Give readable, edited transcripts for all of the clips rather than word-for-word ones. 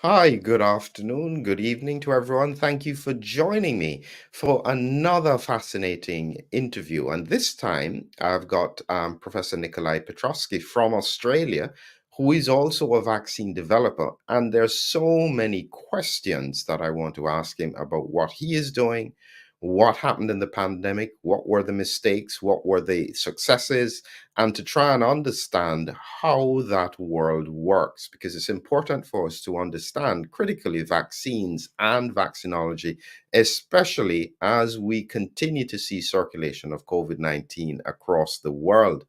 Hi, good afternoon, good evening to everyone. Thank you for joining me for another fascinating interview. And this time I've got Professor Nikolai Petrosky from Australia, who is also a vaccine developer. And there's so many questions that I want to ask him about what he is doing, what happened in the pandemic, what were the mistakes, what were the successes, and to try and understand how that world works, because it's important for us to understand critically vaccines and vaccinology, especially as we continue to see circulation of COVID-19 across the world.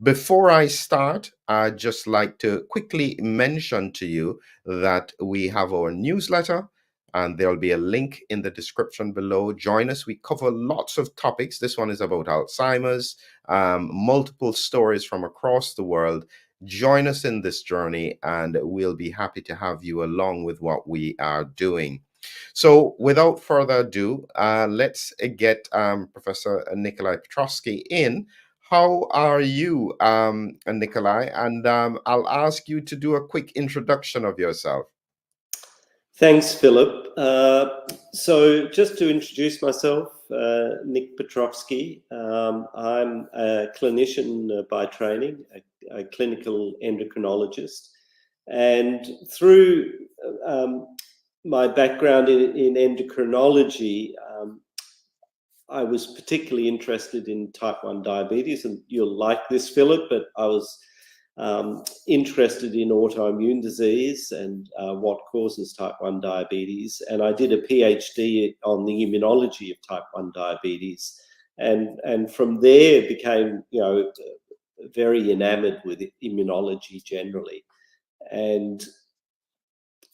Before I start, I'd just like to quickly mention to you that we have our newsletter, and there'll be a link in the description below. Join us. We cover lots of topics. This one is about Alzheimer's, multiple stories from across the world. Join us in this journey, and we'll be happy to have you along with what we are doing. So, without further ado, let's get Professor Nikolai Petrosky in. How are you, Nikolai? And I'll ask you to do a quick introduction of yourself. Thanks, Philip. So just to introduce myself, Nick Petrosky. I'm a clinician by training, a clinical endocrinologist. And through my background in endocrinology, I was particularly interested in type 1 diabetes, and you'll like this, Philip, but I was interested in autoimmune disease and what causes type 1 diabetes. And I did a PhD on the immunology of type 1 diabetes. And from there became, very enamored with immunology generally. And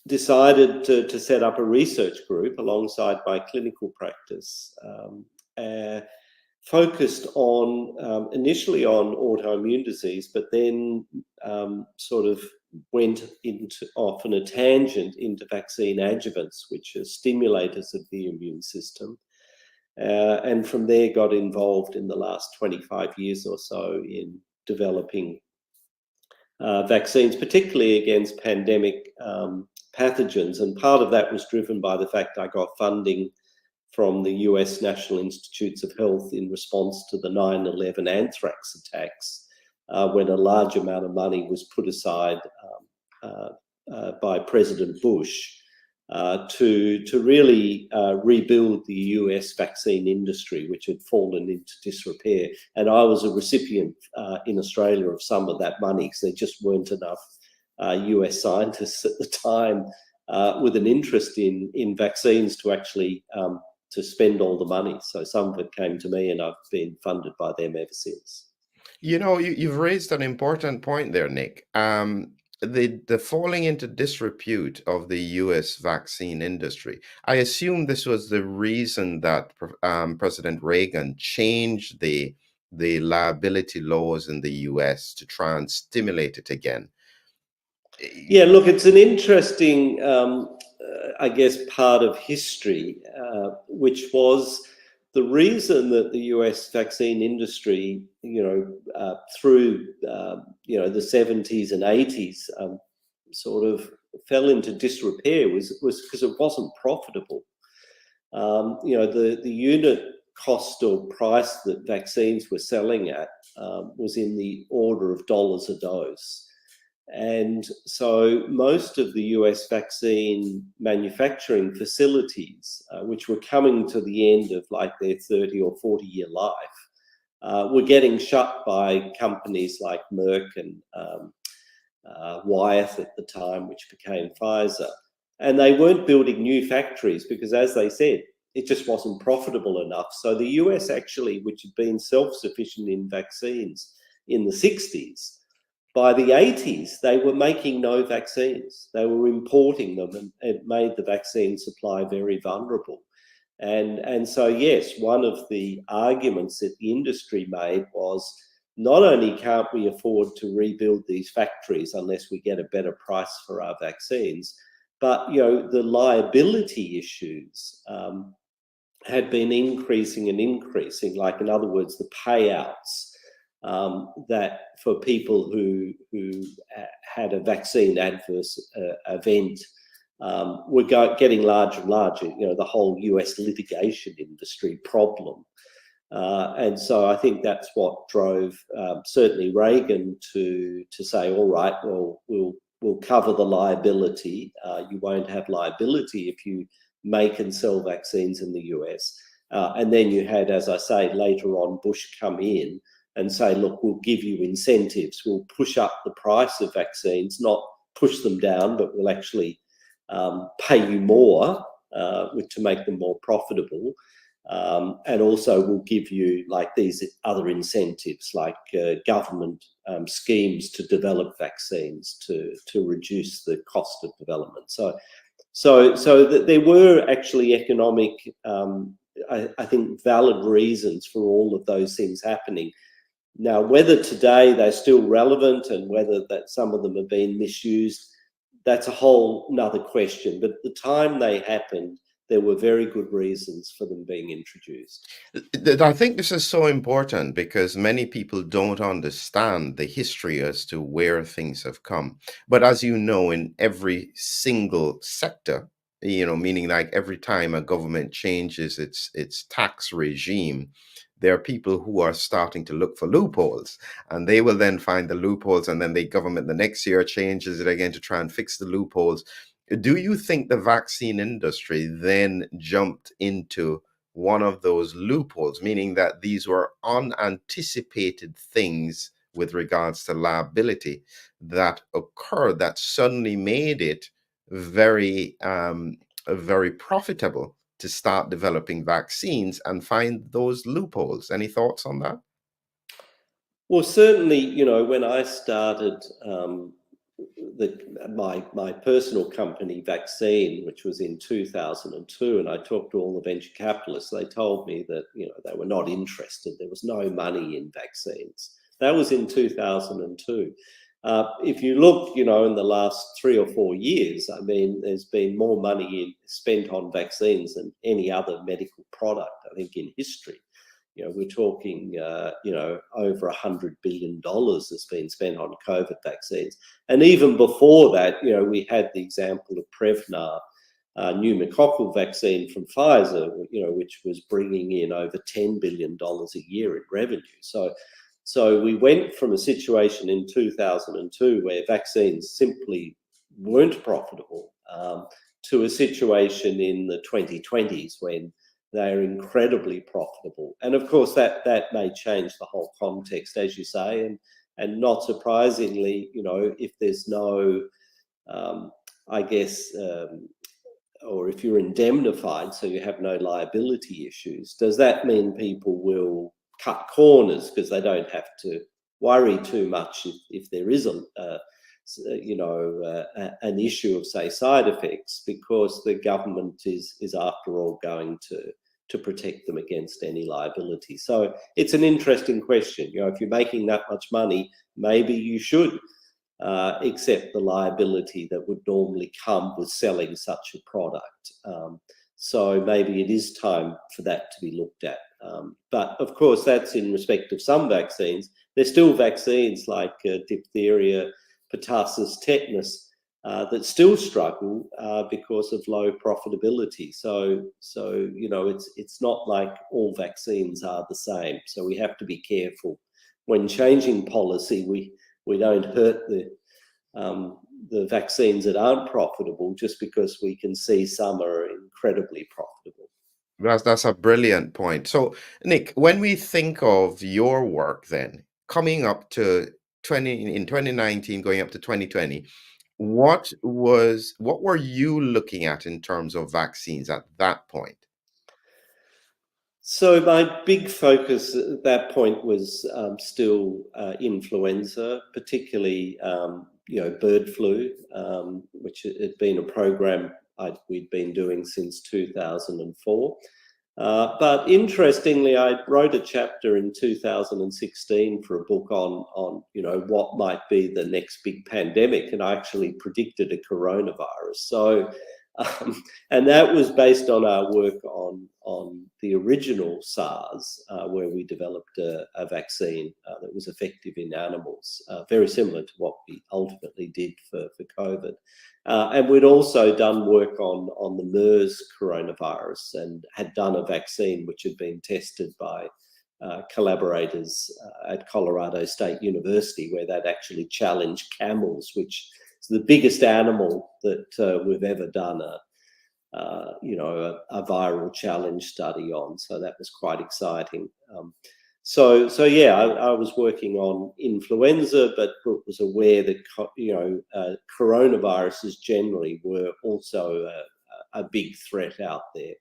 decided to set up a research group alongside my clinical practice, focused on initially on autoimmune disease, but then sort of went off on a tangent into vaccine adjuvants, which are stimulators of the immune system. And from there got involved in the last 25 years or so in developing vaccines, particularly against pandemic pathogens. And part of that was driven by the fact I got funding from the US National Institutes of Health in response to the 9/11 anthrax attacks, when a large amount of money was put aside by President Bush to really rebuild the US vaccine industry, which had fallen into disrepair. And I was a recipient in Australia of some of that money, because there just weren't enough US scientists at the time with an interest in vaccines to actually to spend all the money. So some of it came to me, and I've been funded by them ever since. You know, you've raised an important point there, Nick. The falling into disrepute of the US vaccine industry. I assume this was the reason that President Reagan changed the liability laws in the US to try and stimulate it again. Yeah, look, it's an interesting, I guess, part of history, which was the reason that the US vaccine industry, through, the 70s and 80s, sort of fell into disrepair was because it wasn't profitable. The unit cost or price that vaccines were selling at was in the order of dollars a dose. And so most of the US vaccine manufacturing facilities, which were coming to the end of like their 30 or 40-year life, were getting shut by companies like Merck and Wyeth at the time, which became Pfizer. And they weren't building new factories because, as they said, it just wasn't profitable enough. So the US actually, which had been self-sufficient in vaccines in the 60s, by the 80s, they were making no vaccines. They were importing them, and it made the vaccine supply very vulnerable. And so, yes, one of the arguments that the industry made was, not only can't we afford to rebuild these factories unless we get a better price for our vaccines, but the liability issues had been increasing and increasing. Like, in other words, the payouts that for people who had a vaccine adverse event were getting larger and larger. You know, the whole US litigation industry problem. And so I think that's what drove certainly Reagan to say, all right, well, we'll cover the liability. You won't have liability if you make and sell vaccines in the US. And then you had, as I say, later on, Bush come in and say, look, we'll give you incentives. We'll push up the price of vaccines, not push them down, but we'll actually pay you more to make them more profitable. And also we'll give you like these other incentives, like government schemes to develop vaccines to reduce the cost of development. So that there were actually economic, I think, valid reasons for all of those things happening. Now, whether today they're still relevant and whether that some of them have been misused, that's a whole nother question. But at the time they happened, there were very good reasons for them being introduced. I think this is so important because many people don't understand the history as to where things have come. But as you know, in every single sector, you know, meaning like every time a government changes its tax regime, there are people who are starting to look for loopholes, and they will then find the loopholes, and then the government the next year changes it again to try and fix the loopholes. Do you think the vaccine industry then jumped into one of those loopholes, meaning that these were unanticipated things with regards to liability that occurred that suddenly made it very, very profitable to start developing vaccines and find those loopholes? Any thoughts on that? Well, certainly, you know, when I started my personal company, Vaccine, which was in 2002, and I talked to all the venture capitalists, they told me that, you know, they were not interested. There was no money in vaccines. That was in 2002. If you look, you know, in the last 3 or 4 years, I mean, there's been more money spent on vaccines than any other medical product, I think, in history. You know, we're talking, you know, over $100 billion has been spent on COVID vaccines. And even before that, you know, we had the example of Prevnar, pneumococcal vaccine from Pfizer, you know, which was bringing in over $10 billion a year in revenue. So we went from a situation in 2002 where vaccines simply weren't profitable to a situation in the 2020s when they're incredibly profitable. And of course, that may change the whole context, as you say, and not surprisingly, you know, if there's no, I guess, or if you're indemnified, so you have no liability issues, does that mean people will cut corners because they don't have to worry too much if there is you know, an issue of, say, side effects, because the government is after all going to protect them against any liability? So it's an interesting question. You know, if you're making that much money, maybe you should accept the liability that would normally come with selling such a product. So maybe it is time for that to be looked at. But of course, that's in respect of some vaccines. There's still vaccines like diphtheria, pertussis, tetanus that still struggle because of low profitability. So you know, it's not like all vaccines are the same. So we have to be careful when changing policy. We don't hurt the vaccines that aren't profitable just because we can see some are incredibly profitable. That's a brilliant point. So, Nick, when we think of your work then coming up to 2019, going up to 2020, what were you looking at in terms of vaccines at that point? So my big focus at that point was still influenza, particularly you know, bird flu, which had been a program we'd been doing since 2004. But interestingly, I wrote a chapter in 2016 for a book on you know, what might be the next big pandemic, and I actually predicted a coronavirus. So And that was based on our work on the original SARS, where we developed a vaccine that was effective in animals, very similar to what we ultimately did for COVID. And we'd also done work on the MERS coronavirus and had done a vaccine which had been tested by collaborators at Colorado State University, where they'd actually challenged camels, which is the biggest animal that we've ever done a viral challenge study on. So that was quite exciting. So yeah, I was working on influenza, but was aware that coronaviruses generally were also a big threat out there.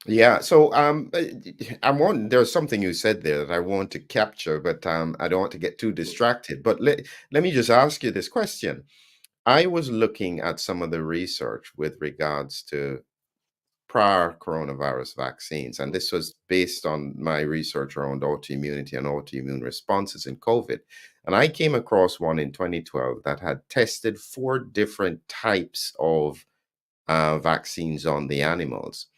Yeah, so there's something you said there that I want to capture, but I don't want to get too distracted. But let me just ask you this question. I was looking at some of the research with regards to prior coronavirus vaccines, and this was based on my research around autoimmunity and autoimmune responses in COVID. And I came across one in 2012 that had tested 4 different types of vaccines on the animals.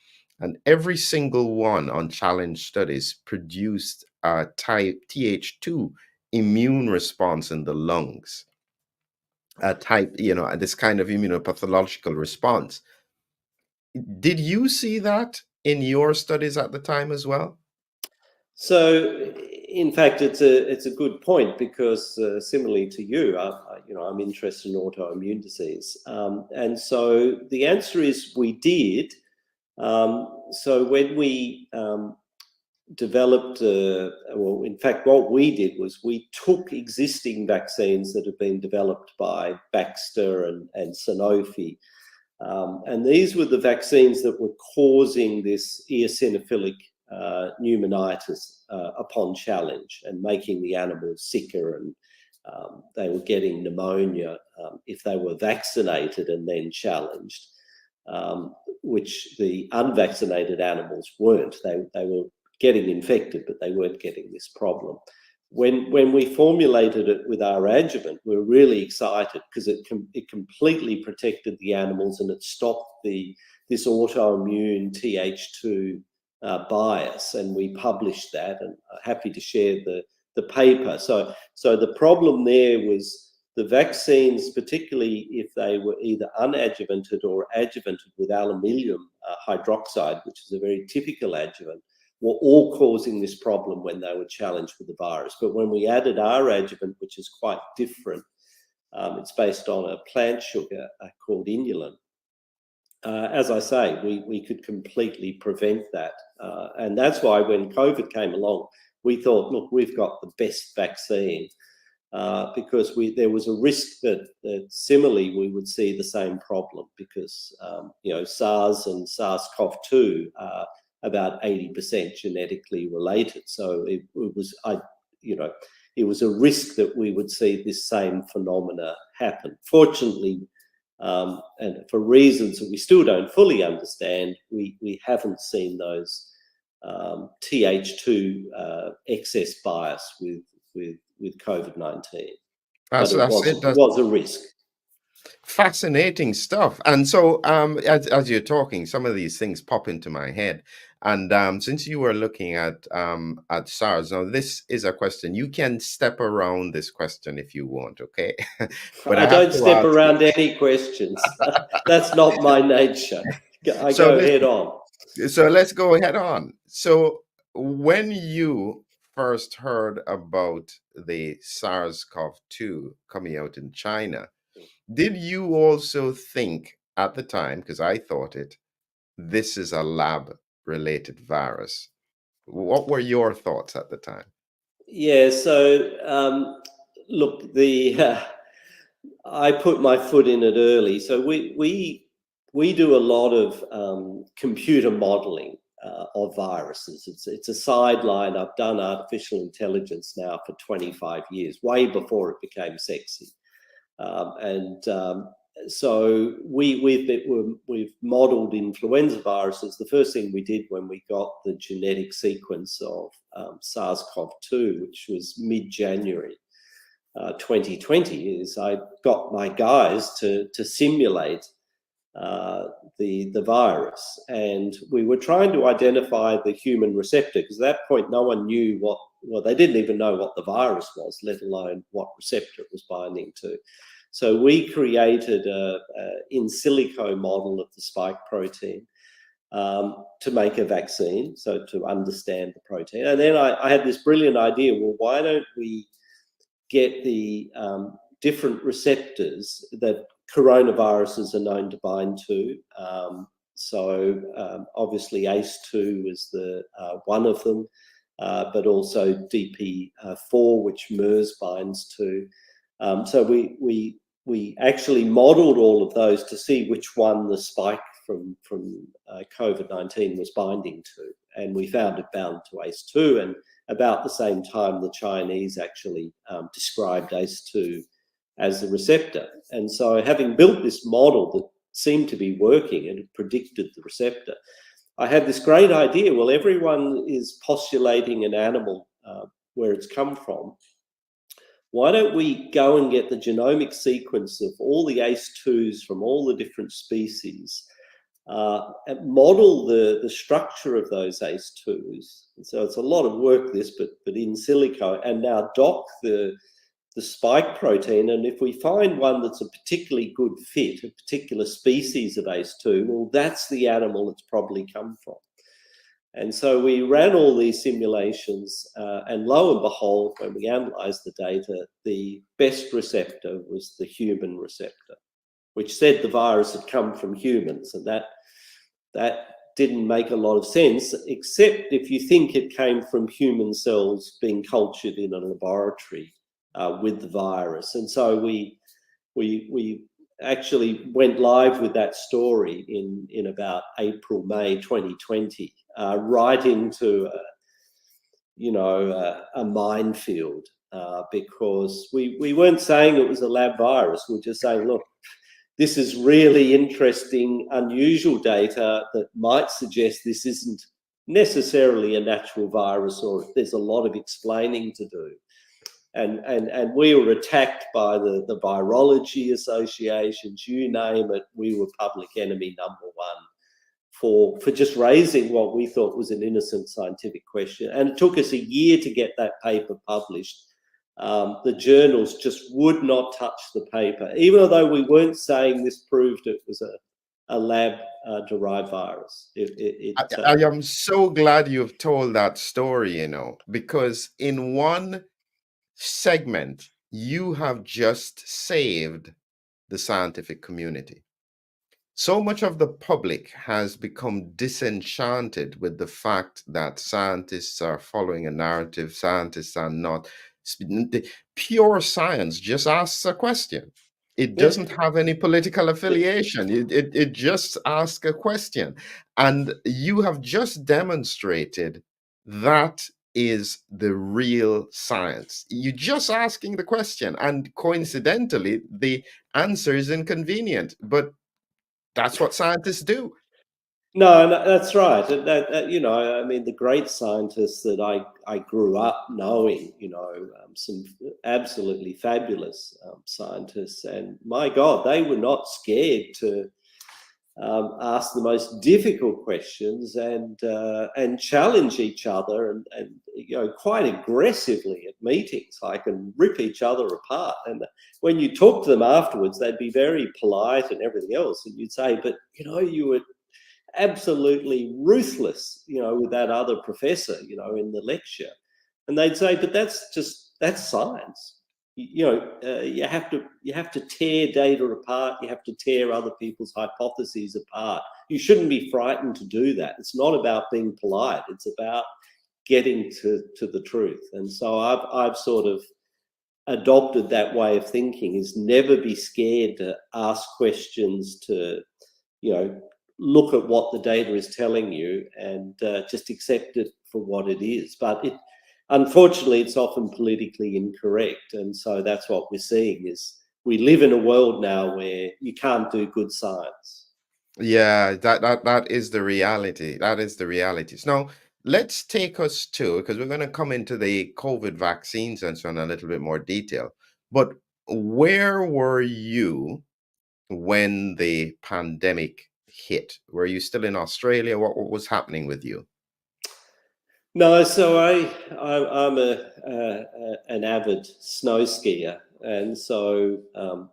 And every single one on challenge studies produced a type Th2 immune response in the lungs, a type, this kind of immunopathological response. Did you see that in your studies at the time as well? So, in fact, it's a good point, because similarly to you, I'm interested in autoimmune disease, and so the answer is we did. So when we developed, in fact, what we did was we took existing vaccines that had been developed by Baxter and Sanofi, and these were the vaccines that were causing this eosinophilic pneumonitis upon challenge and making the animals sicker, and they were getting pneumonia if they were vaccinated and then challenged, which the unvaccinated animals weren't. They were getting infected, but they weren't getting this problem. When we formulated it with our adjuvant, we were really excited because it completely protected the animals, and it stopped this autoimmune Th2 bias, and we published that, and happy to share the paper. So the problem there was the vaccines, particularly if they were either unadjuvanted or adjuvanted with aluminium hydroxide, which is a very typical adjuvant, were all causing this problem when they were challenged with the virus. But when we added our adjuvant, which is quite different, it's based on a plant sugar called inulin. As I say, we could completely prevent that. And that's why when COVID came along, we thought, look, we've got the best vaccine, because there was a risk that similarly we would see the same problem, because SARS and SARS-CoV-2 are about 80% genetically related. So it was a risk that we would see this same phenomena happen. Fortunately, and for reasons that we still don't fully understand, we haven't seen those Th2 excess bias with COVID-19. But it was a risk. Fascinating stuff. And so as you're talking, some of these things pop into my head. And since you were looking at SARS, now this is a question. You can step around this question if you want, okay? But I don't step around any questions. That's not my nature. I go head on. So let's go head on. So when you first heard about the SARS-CoV-2 coming out in China, did you also think at the time, because I thought this is a lab-related virus? What were your thoughts at the time? Yeah, so look, I put my foot in it early. So we do a lot of computer modeling of viruses. It's a sideline. I've done artificial intelligence now for 25 years, way before it became sexy. So we've modeled influenza viruses. The first thing we did when we got the genetic sequence of SARS-CoV-2, which was mid-January 2020, is I got my guys to simulate the virus, and we were trying to identify the human receptor, because at that point no one knew they didn't even know what the virus was, let alone what receptor it was binding to. So we created a in silico model of the spike protein to make a vaccine, so to understand the protein. And then I had this brilliant idea, well, why don't we get the different receptors that coronaviruses are known to bind to. Obviously ACE2 is the one of them, but also DP4, which MERS binds to. So we actually modeled all of those to see which one the spike from COVID-19 was binding to, and we found it bound to ACE2. And about the same time, the Chinese actually described ACE2 as the receptor. And so having built this model that seemed to be working and it predicted the receptor, I had this great idea. Well, everyone is postulating an animal where it's come from. Why don't we go and get the genomic sequence of all the ACE2s from all the different species, and model the structure of those ACE2s. And so it's a lot of work, this, but in silico, and now dock the spike protein. And if we find one that's a particularly good fit, a particular species of ACE2, well, that's the animal it's probably come from. And so we ran all these simulations, and lo and behold, when we analysed the data, the best receptor was the human receptor, which said the virus had come from humans. And that didn't make a lot of sense, except if you think it came from human cells being cultured in a laboratory with the virus. And so we actually went live with that story in about April, May 2020, right into a minefield, because we weren't saying it was a lab virus. We were just saying, look, this is really interesting, unusual data that might suggest this isn't necessarily a natural virus, or there's a lot of explaining to do. And we were attacked by the virology associations, you name it. We were public enemy number one for just raising what we thought was an innocent scientific question. And it took us a year to get that paper published. The journals just would not touch the paper, even though we weren't saying this proved it was a lab-derived virus. I am so glad you've told that story, because in one segment, you have just saved the scientific community. So much of the public has become disenchanted with the fact that scientists are following a narrative, scientists are not. The pure science just asks a question. It doesn't have any political affiliation. It just asks a question. And you have just demonstrated that is the real science. You're just asking the question. And coincidentally, the answer is inconvenient. But that's what scientists do. No, that's right. I mean, the great scientists that I grew up knowing, some absolutely fabulous scientists, and my God, they were not scared to ask the most difficult questions and challenge each other, and quite aggressively at meetings, like, and rip each other apart. And when you talk to them afterwards, they'd be very polite and everything else, and you'd say, but you were absolutely ruthless, with that other professor, in the lecture. And they'd say, but that's science. You have to tear data apart. You have to tear other people's hypotheses apart. You shouldn't be frightened to do that. It's not about being polite. It's about getting to the truth. And so I've sort of adopted that way of thinking, is never be scared to ask questions, to, look at what the data is telling you, and just accept it for what it is. But unfortunately, it's often politically incorrect. And so that's what we're seeing, is we live in a world now where you can't do good science. Yeah, that is the reality. That is the reality. So now let's take us to, because we're going to come into the COVID vaccines and so on in a little bit more detail. But where were you when the pandemic hit? Were you still in Australia? What was happening with you? No, so I'm an avid snow skier, and so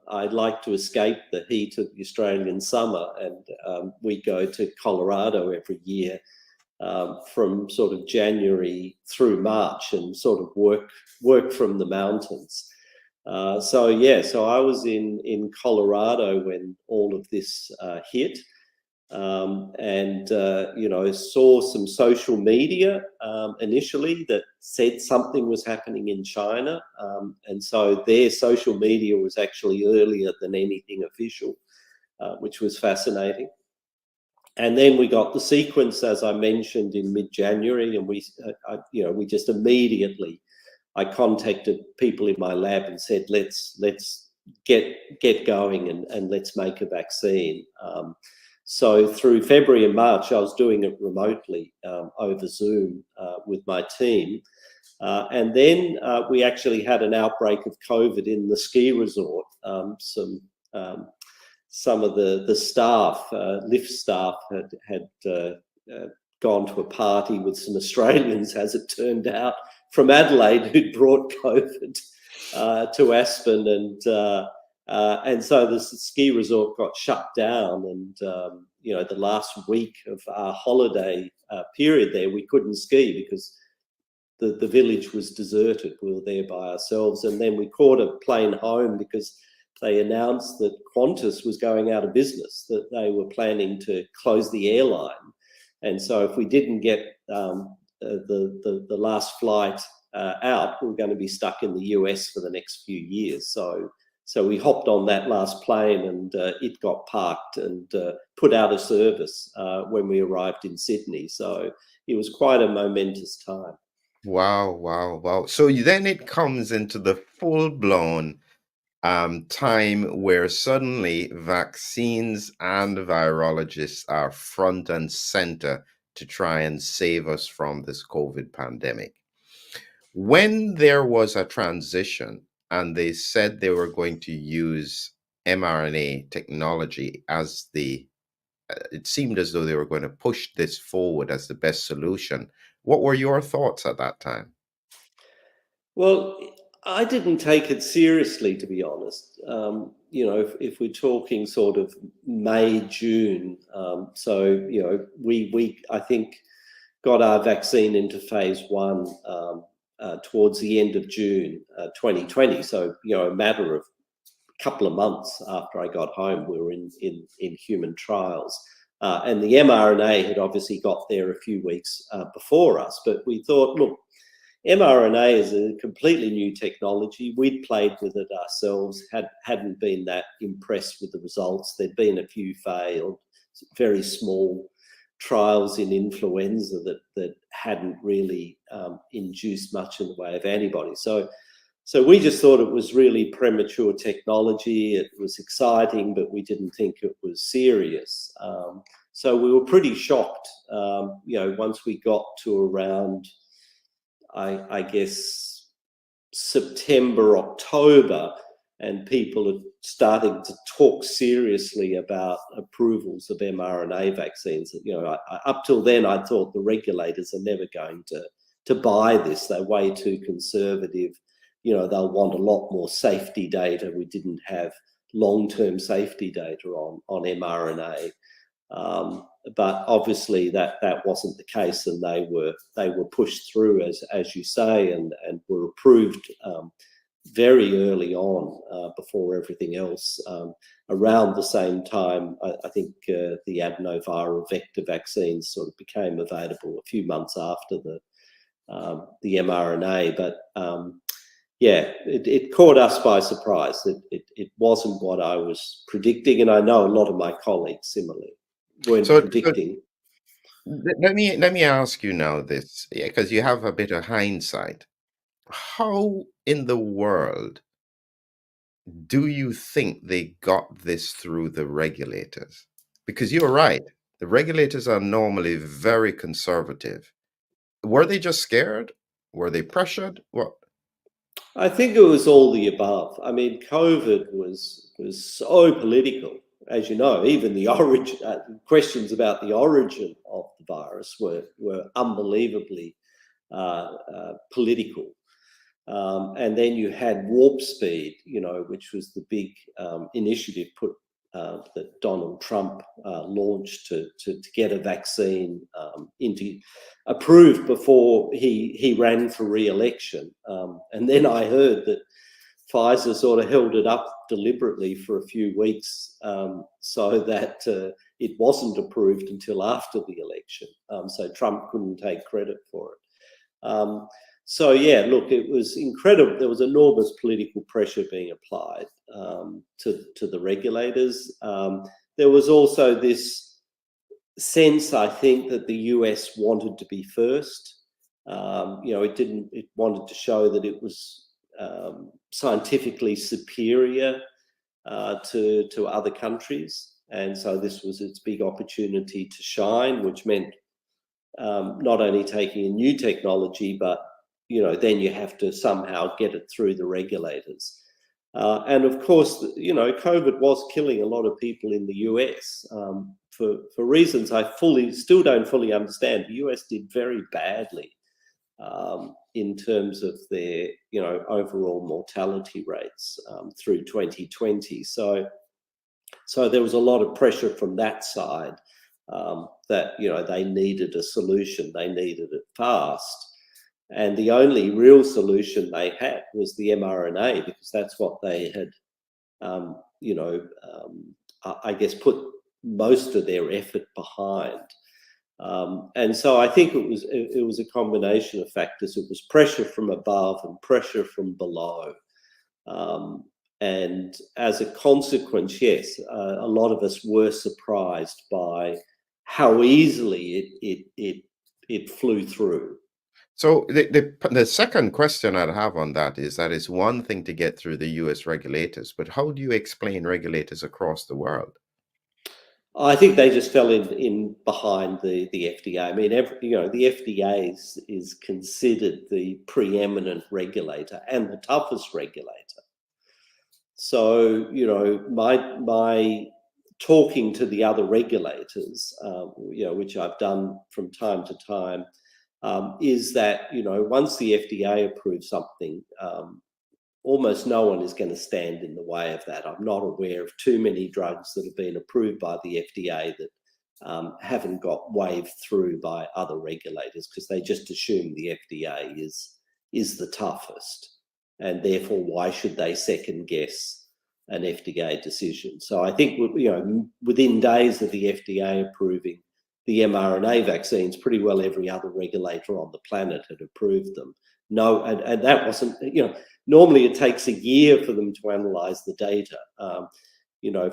I like to escape the heat of the Australian summer, and we go to Colorado every year from sort of January through March, and sort of work from the mountains. So I was in Colorado when all of this hit. Saw some social media initially that said something was happening in China, and so their social media was actually earlier than anything official, which was fascinating. And then we got the sequence, as I mentioned, in mid-January, and we just immediately, I contacted people in my lab and said, let's get going and let's make a vaccine. So through February and March, I was doing it remotely over Zoom with my team. And then we actually had an outbreak of COVID in the ski resort. Some of the staff, lift staff, had gone to a party with some Australians, as it turned out, from Adelaide, who'd brought COVID to Aspen, and so the ski resort got shut down, and the last week of our holiday period there, we couldn't ski because the village was deserted. We were there by ourselves, and then we caught a plane home because they announced that Qantas was going out of business, that they were planning to close the airline, and so if we didn't get the last flight out, we were going to be stuck in the US for the next few years. So we hopped on that last plane, and it got parked and put out of service when we arrived in Sydney. So it was quite a momentous time. Wow. So then it comes into the full-blown time where suddenly vaccines and virologists are front and center to try and save us from this COVID pandemic. When there was a transition and they said they were going to use mRNA technology as it seemed as though they were going to push this forward as the best solution. What were your thoughts at that time? Well, I didn't take it seriously, to be honest. If we're talking sort of May, June, we I think got our vaccine into phase 1 towards the end of June 2020. So a matter of a couple of months after I got home, we were in human trials. And the mRNA had obviously got there a few weeks before us, but we thought, look, mRNA is a completely new technology. We'd played with it ourselves, hadn't been that impressed with the results. There'd been a few failed, very small trials in influenza that hadn't really induced much in the way of antibodies. So we just thought it was really premature technology. It was exciting, but we didn't think it was serious. So we were pretty shocked, once we got to around, I guess, September, October, and people are starting to talk seriously about approvals of mRNA vaccines. Up till then, I thought the regulators are never going to buy this. They're way too conservative. They'll want a lot more safety data. We didn't have long-term safety data on mRNA. But obviously that wasn't the case, and they were pushed through, as you say, and were approved very early on, before everything else. Around the same time, I think the adenoviral vector vaccines sort of became available a few months after the mRNA. But it caught us by surprise. It wasn't what I was predicting, and I know a lot of my colleagues similarly weren't predicting. Let me ask you now this, because you have a bit of hindsight. How in the world do you think they got this through the regulators? Because you're right, the regulators are normally very conservative. Were they just scared? Were they pressured? What? I think it was all the above. I mean, COVID was so political. as you know, even the origin questions about the origin of the virus were unbelievably political. And then you had warp speed, which was the big initiative that Donald Trump launched to get a vaccine approved before he ran for re-election. And then I heard that Pfizer sort of held it up deliberately for a few weeks so that it wasn't approved until after the election. So Trump couldn't take credit for it. So yeah, look, it was incredible. There was enormous political pressure being applied to the regulators. There was also this sense, I think, that the US wanted to be first. It wanted to show that it was scientifically superior to other countries, and so this was its big opportunity to shine, which meant not only taking a new technology, but then you have to somehow get it through the regulators. And of course, COVID was killing a lot of people in the US for reasons I still don't fully understand. The US did very badly in terms of their, overall mortality rates through 2020. So there was a lot of pressure from that side that, they needed a solution. They needed it fast. And the only real solution they had was the mRNA, because that's what they had, I guess, put most of their effort behind. And so I think it was a combination of factors. It was pressure from above and pressure from below. And as a consequence, yes, a lot of us were surprised by how easily it flew through. So the second question I'd have on that is it's one thing to get through the US regulators, but how do you explain regulators across the world? I think they just fell in behind the FDA. I mean, the FDA is considered the preeminent regulator and the toughest regulator. So, my talking to the other regulators, which I've done from time to time, is that, once the FDA approves something, almost no one is going to stand in the way of that. I'm not aware of too many drugs that have been approved by the FDA that haven't got waved through by other regulators, because they just assume the FDA is the toughest, and therefore why should they second guess an FDA decision? So I think, within days of the FDA approving the mRNA vaccines, pretty well every other regulator on the planet had approved them. No, and that wasn't, normally it takes a year for them to analyse the data.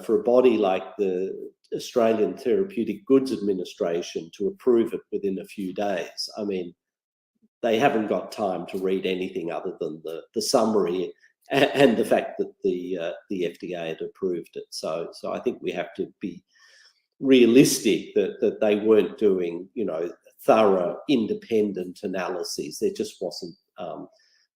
For a body like the Australian Therapeutic Goods Administration to approve it within a few days, I mean, they haven't got time to read anything other than the summary and the fact that the FDA had approved it. So I think we have to be realistic that they weren't doing, thorough independent analyses. There just wasn't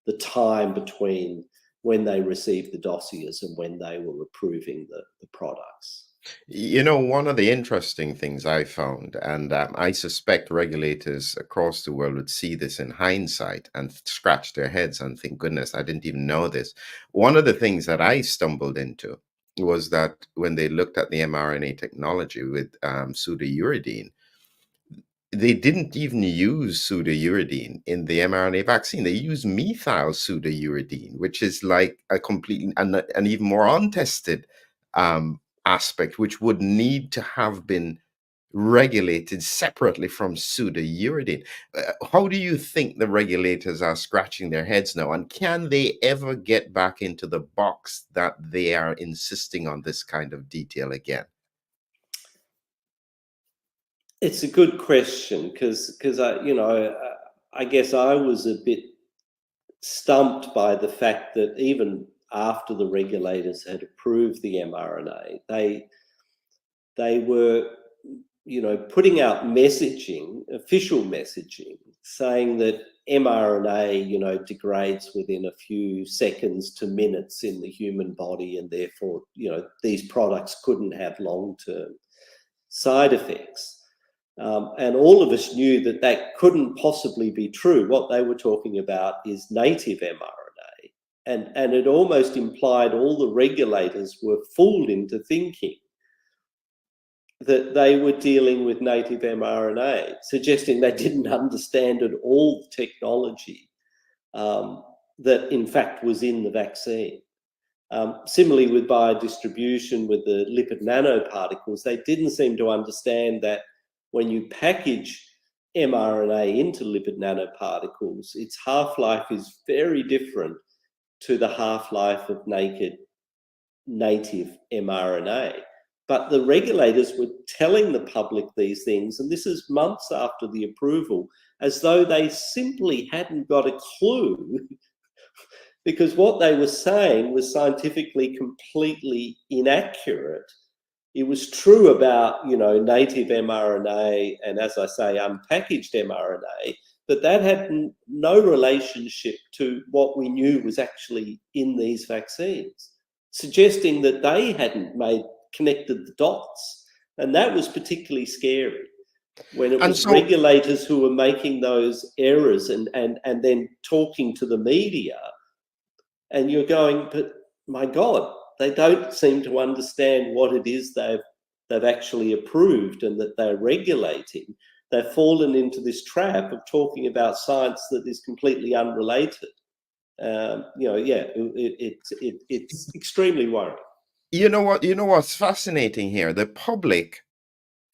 the time between when they received the dossiers and when they were approving the products. One of the interesting things I found, and I suspect regulators across the world would see this in hindsight and scratch their heads and think, goodness, I didn't even know this. One of the things that I stumbled into was that when they looked at the mRNA technology with pseudouridine, they didn't even use pseudouridine in the mRNA vaccine. They used methyl pseudouridine, which is like a completely an even more untested aspect, which would need to have been regulated separately from pseudouridine. How do you think the regulators are scratching their heads now? And can they ever get back into the box that they are insisting on this kind of detail again? It's a good question, because I guess I was a bit stumped by the fact that even after the regulators had approved the mRNA, they were putting out messaging, official messaging, saying that mRNA, degrades within a few seconds to minutes in the human body, and therefore, these products couldn't have long-term side effects. And all of us knew that that couldn't possibly be true. What they were talking about is native mRNA. And it almost implied all the regulators were fooled into thinking that they were dealing with native mRNA, suggesting they didn't understand at all the technology that in fact was in the vaccine. Similarly with biodistribution, with the lipid nanoparticles, they didn't seem to understand that when you package mRNA into lipid nanoparticles, its half-life is very different to the half-life of native mRNA. But the regulators were telling the public these things, and this is months after the approval, as though they simply hadn't got a clue, because what they were saying was scientifically completely inaccurate. It was true about, native mRNA and, as I say, unpackaged mRNA, but that had no relationship to what we knew was actually in these vaccines, suggesting that they hadn't connected the dots. And that was particularly scary when it was regulators who were making those errors and then talking to the media. And you're going, but my God, they don't seem to understand what it is they've actually approved and that they're regulating. They've fallen into this trap of talking about science that is completely unrelated. It's extremely worrying. You know what's fascinating here? The public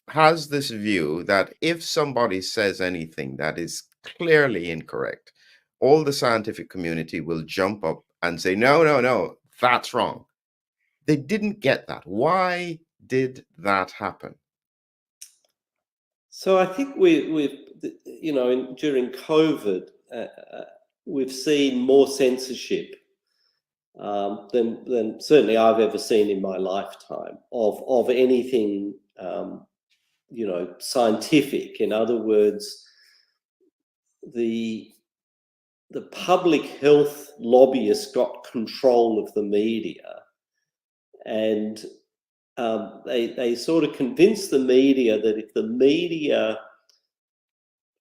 has this view that if somebody says anything that is clearly incorrect, all the scientific community will jump up and say, no, that's wrong. They didn't get that. Why did that happen? So I think during COVID, we've seen more censorship than certainly I've ever seen in my lifetime of anything, scientific. In other words, the public health lobbyists got control of the media, and they sort of convinced the media that if the media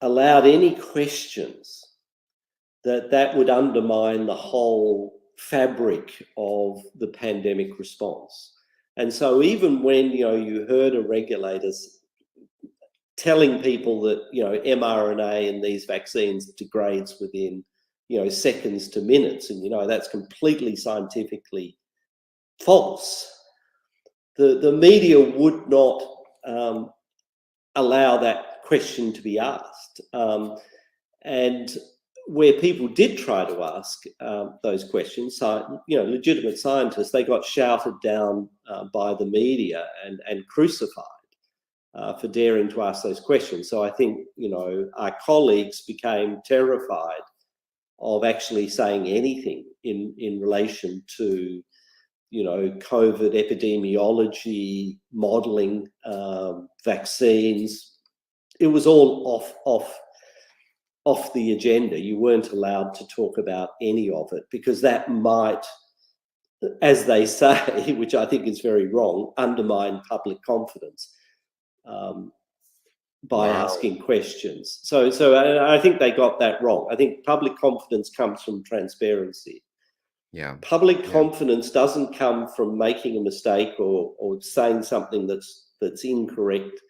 allowed any questions, that would undermine the whole fabric of the pandemic response. And so even when you heard a regulator telling people that mRNA in these vaccines degrades within seconds to minutes, and that's completely scientifically false, the media would not allow that question to be asked. And where people did try to ask those questions, legitimate scientists, they got shouted down by the media and crucified for daring to ask those questions. So I think, our colleagues became terrified of actually saying anything in relation to, COVID epidemiology, modeling, vaccines. It was all off the agenda. You weren't allowed to talk about any of it because that might, as they say, which I think is very wrong, undermine public confidence by asking questions. So I think they got that wrong. I think public confidence comes from transparency. Yeah. Public confidence doesn't come from making a mistake or saying something that's incorrect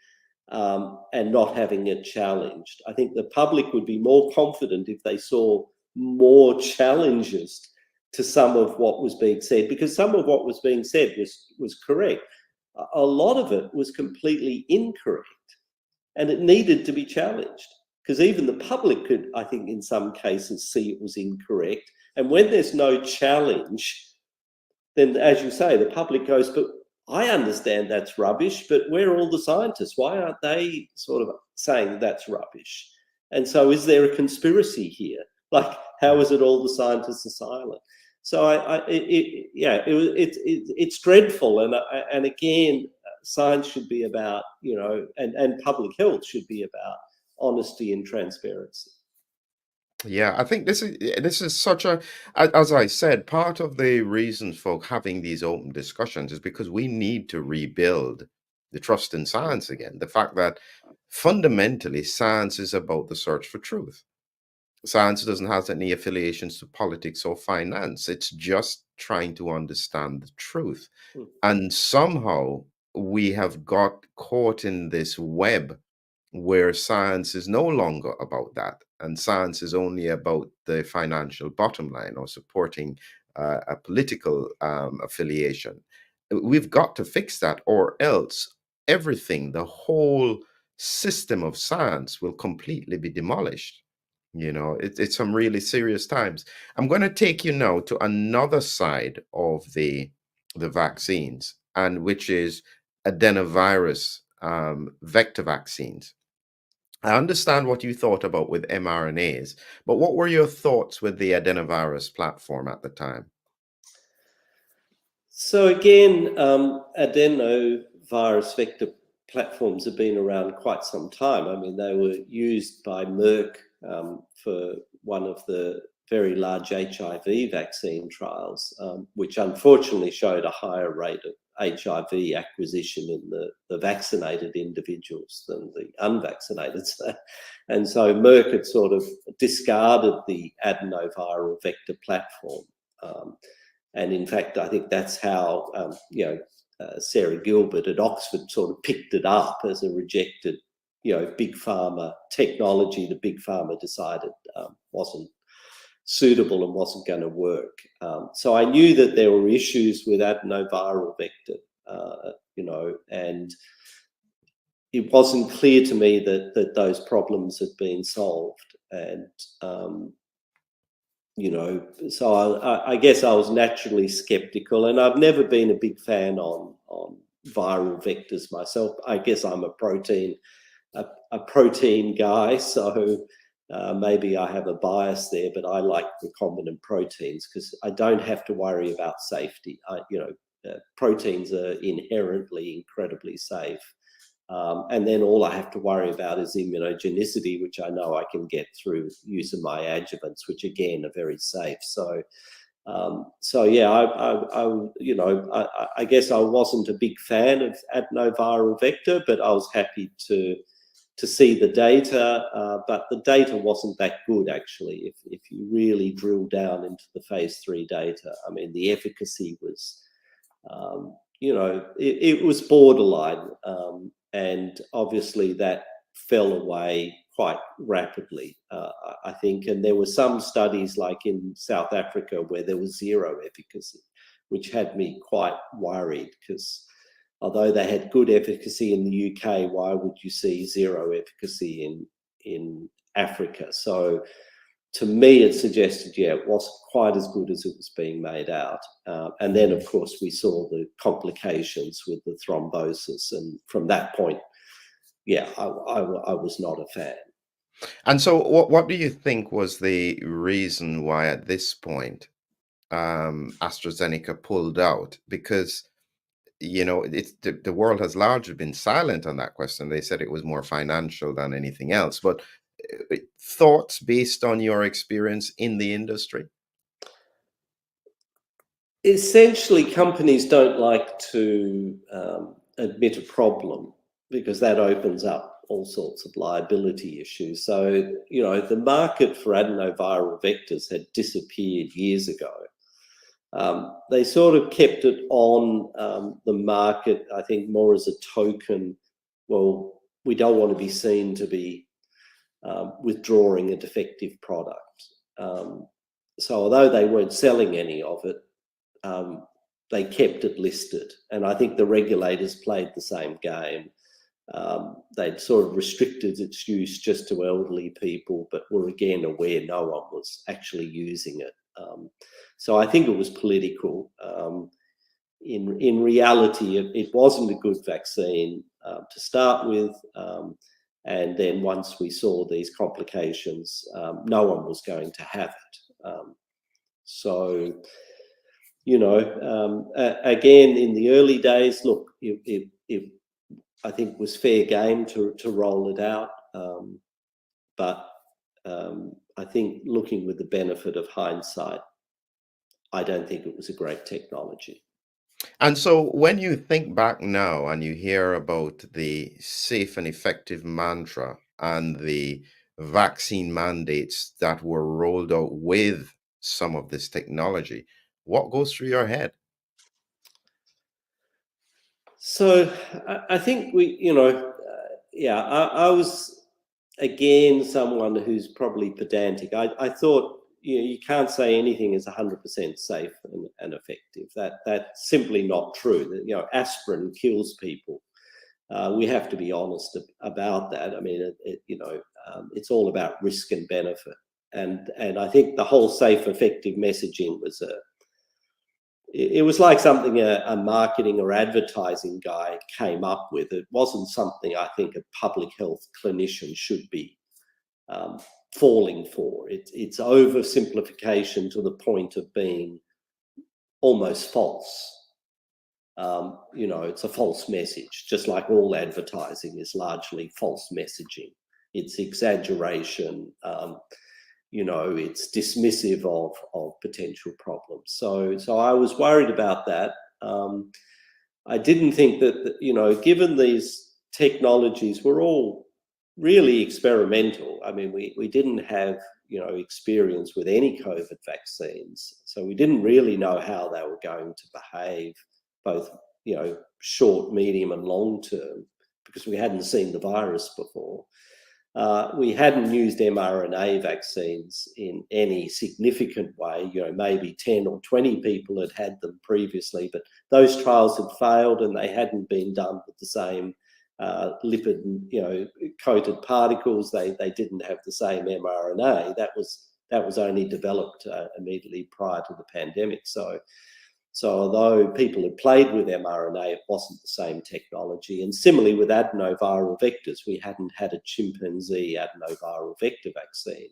and not having it challenged. I think the public would be more confident if they saw more challenges to some of what was being said, because some of what was being said was correct. A lot of it was completely incorrect, and it needed to be challenged, because even the public could, I think, in some cases see it was incorrect. And when there's no challenge, then, as you say, the public goes, but I understand that's rubbish, but where are all the scientists? Why aren't they sort of saying that's rubbish? And so is there a conspiracy here? Like, how is it all the scientists are silent? So it's dreadful. And again, science should be about, and public health should be about honesty and transparency. Yeah, I think this is such as I said, part of the reason for having these open discussions is because we need to rebuild the trust in science again. The fact that fundamentally science is about the search for truth. Science doesn't have any affiliations to politics or finance. It's just trying to understand the truth. Mm. And somehow we have got caught in this web where science is no longer about that. And science is only about the financial bottom line or supporting a political affiliation. We've got to fix that, or else everything, the whole system of science will completely be demolished. It's some really serious times. I'm going to take you now to another side of the vaccines, and which is adenovirus vector vaccines. I understand what you thought about with mRNAs, but what were your thoughts with the adenovirus platform at the time? So again, adenovirus vector platforms have been around quite some time. I mean, they were used by Merck for one of the very large HIV vaccine trials, which unfortunately showed a higher rate of HIV acquisition in the vaccinated individuals than the unvaccinated. And so Merck had sort of discarded the adenoviral vector platform. And in fact, I think that's how, Sarah Gilbert at Oxford sort of picked it up as a rejected, big pharma technology that big pharma decided wasn't suitable and wasn't going to work. So I knew that there were issues with adenoviral vector, and it wasn't clear to me that those problems had been solved. And so I guess I was naturally skeptical, and I've never been a big fan on viral vectors myself. I guess I'm a protein guy, so maybe I have a bias there, but I like recombinant proteins because I don't have to worry about safety. Proteins are inherently incredibly safe. And then all I have to worry about is immunogenicity, which I know I can get through use of my adjuvants, which again are very safe. So yeah, I guess I wasn't a big fan of adenoviral vector, but I was happy to see the data. But the data wasn't that good, actually. If you really drill down into the phase 3 data, I mean, the efficacy was, it was borderline. And obviously that fell away quite rapidly, I think. And there were some studies like in South Africa where there was zero efficacy, which had me quite worried because although they had good efficacy in the UK, why would you see zero efficacy in Africa? So to me, it suggested, it wasn't quite as good as it was being made out. And then, of course, we saw the complications with the thrombosis. And from that point, I was not a fan. And so what do you think was the reason why at this point AstraZeneca pulled out? Because, it's the world has largely been silent on that question. They said it was more financial than anything else. But thoughts based on your experience in the industry? Essentially, companies don't like to admit a problem because that opens up all sorts of liability issues. So, the market for adenoviral vectors had disappeared years ago. They sort of kept it on the market, I think, more as a token. Well, we don't want to be seen to be withdrawing a defective product. So although they weren't selling any of it, they kept it listed. And I think the regulators played the same game. They'd sort of restricted its use just to elderly people, but were again aware no one was actually using it. So I think it was political. In reality, it wasn't a good vaccine to start with. And then once we saw these complications, no one was going to have it. Again, in the early days, look, it I think, was fair game to roll it out. But I think, looking with the benefit of hindsight, I don't think it was a great technology. And so when you think back now and you hear about the safe and effective mantra and the vaccine mandates that were rolled out with some of this technology, what goes through your head? So I think I was, again, someone who's probably pedantic. I thought, you can't say anything is 100% safe and effective. That's simply not true. Aspirin kills people. We have to be honest about that. I mean, it's all about risk and benefit. And I think the whole safe, effective messaging was it was like something a marketing or advertising guy came up with. It wasn't something I think a public health clinician should be falling for. It's oversimplification to the point of being almost false. It's a false message, just like all advertising is largely false messaging. It's exaggeration. It's dismissive of potential problems. So I was worried about that. I didn't think that, given these technologies were all really experimental. I mean, we didn't have, experience with any COVID vaccines. So we didn't really know how they were going to behave, both, short, medium and long term, because we hadn't seen the virus before. We hadn't used mRNA vaccines in any significant way. Maybe 10 or 20 people had had them previously, but those trials had failed and they hadn't been done with the same lipid, coated particles. They didn't have the same mRNA. That was only developed immediately prior to the pandemic. So although people had played with mRNA, it wasn't the same technology. And similarly with adenoviral vectors, we hadn't had a chimpanzee adenoviral vector vaccine,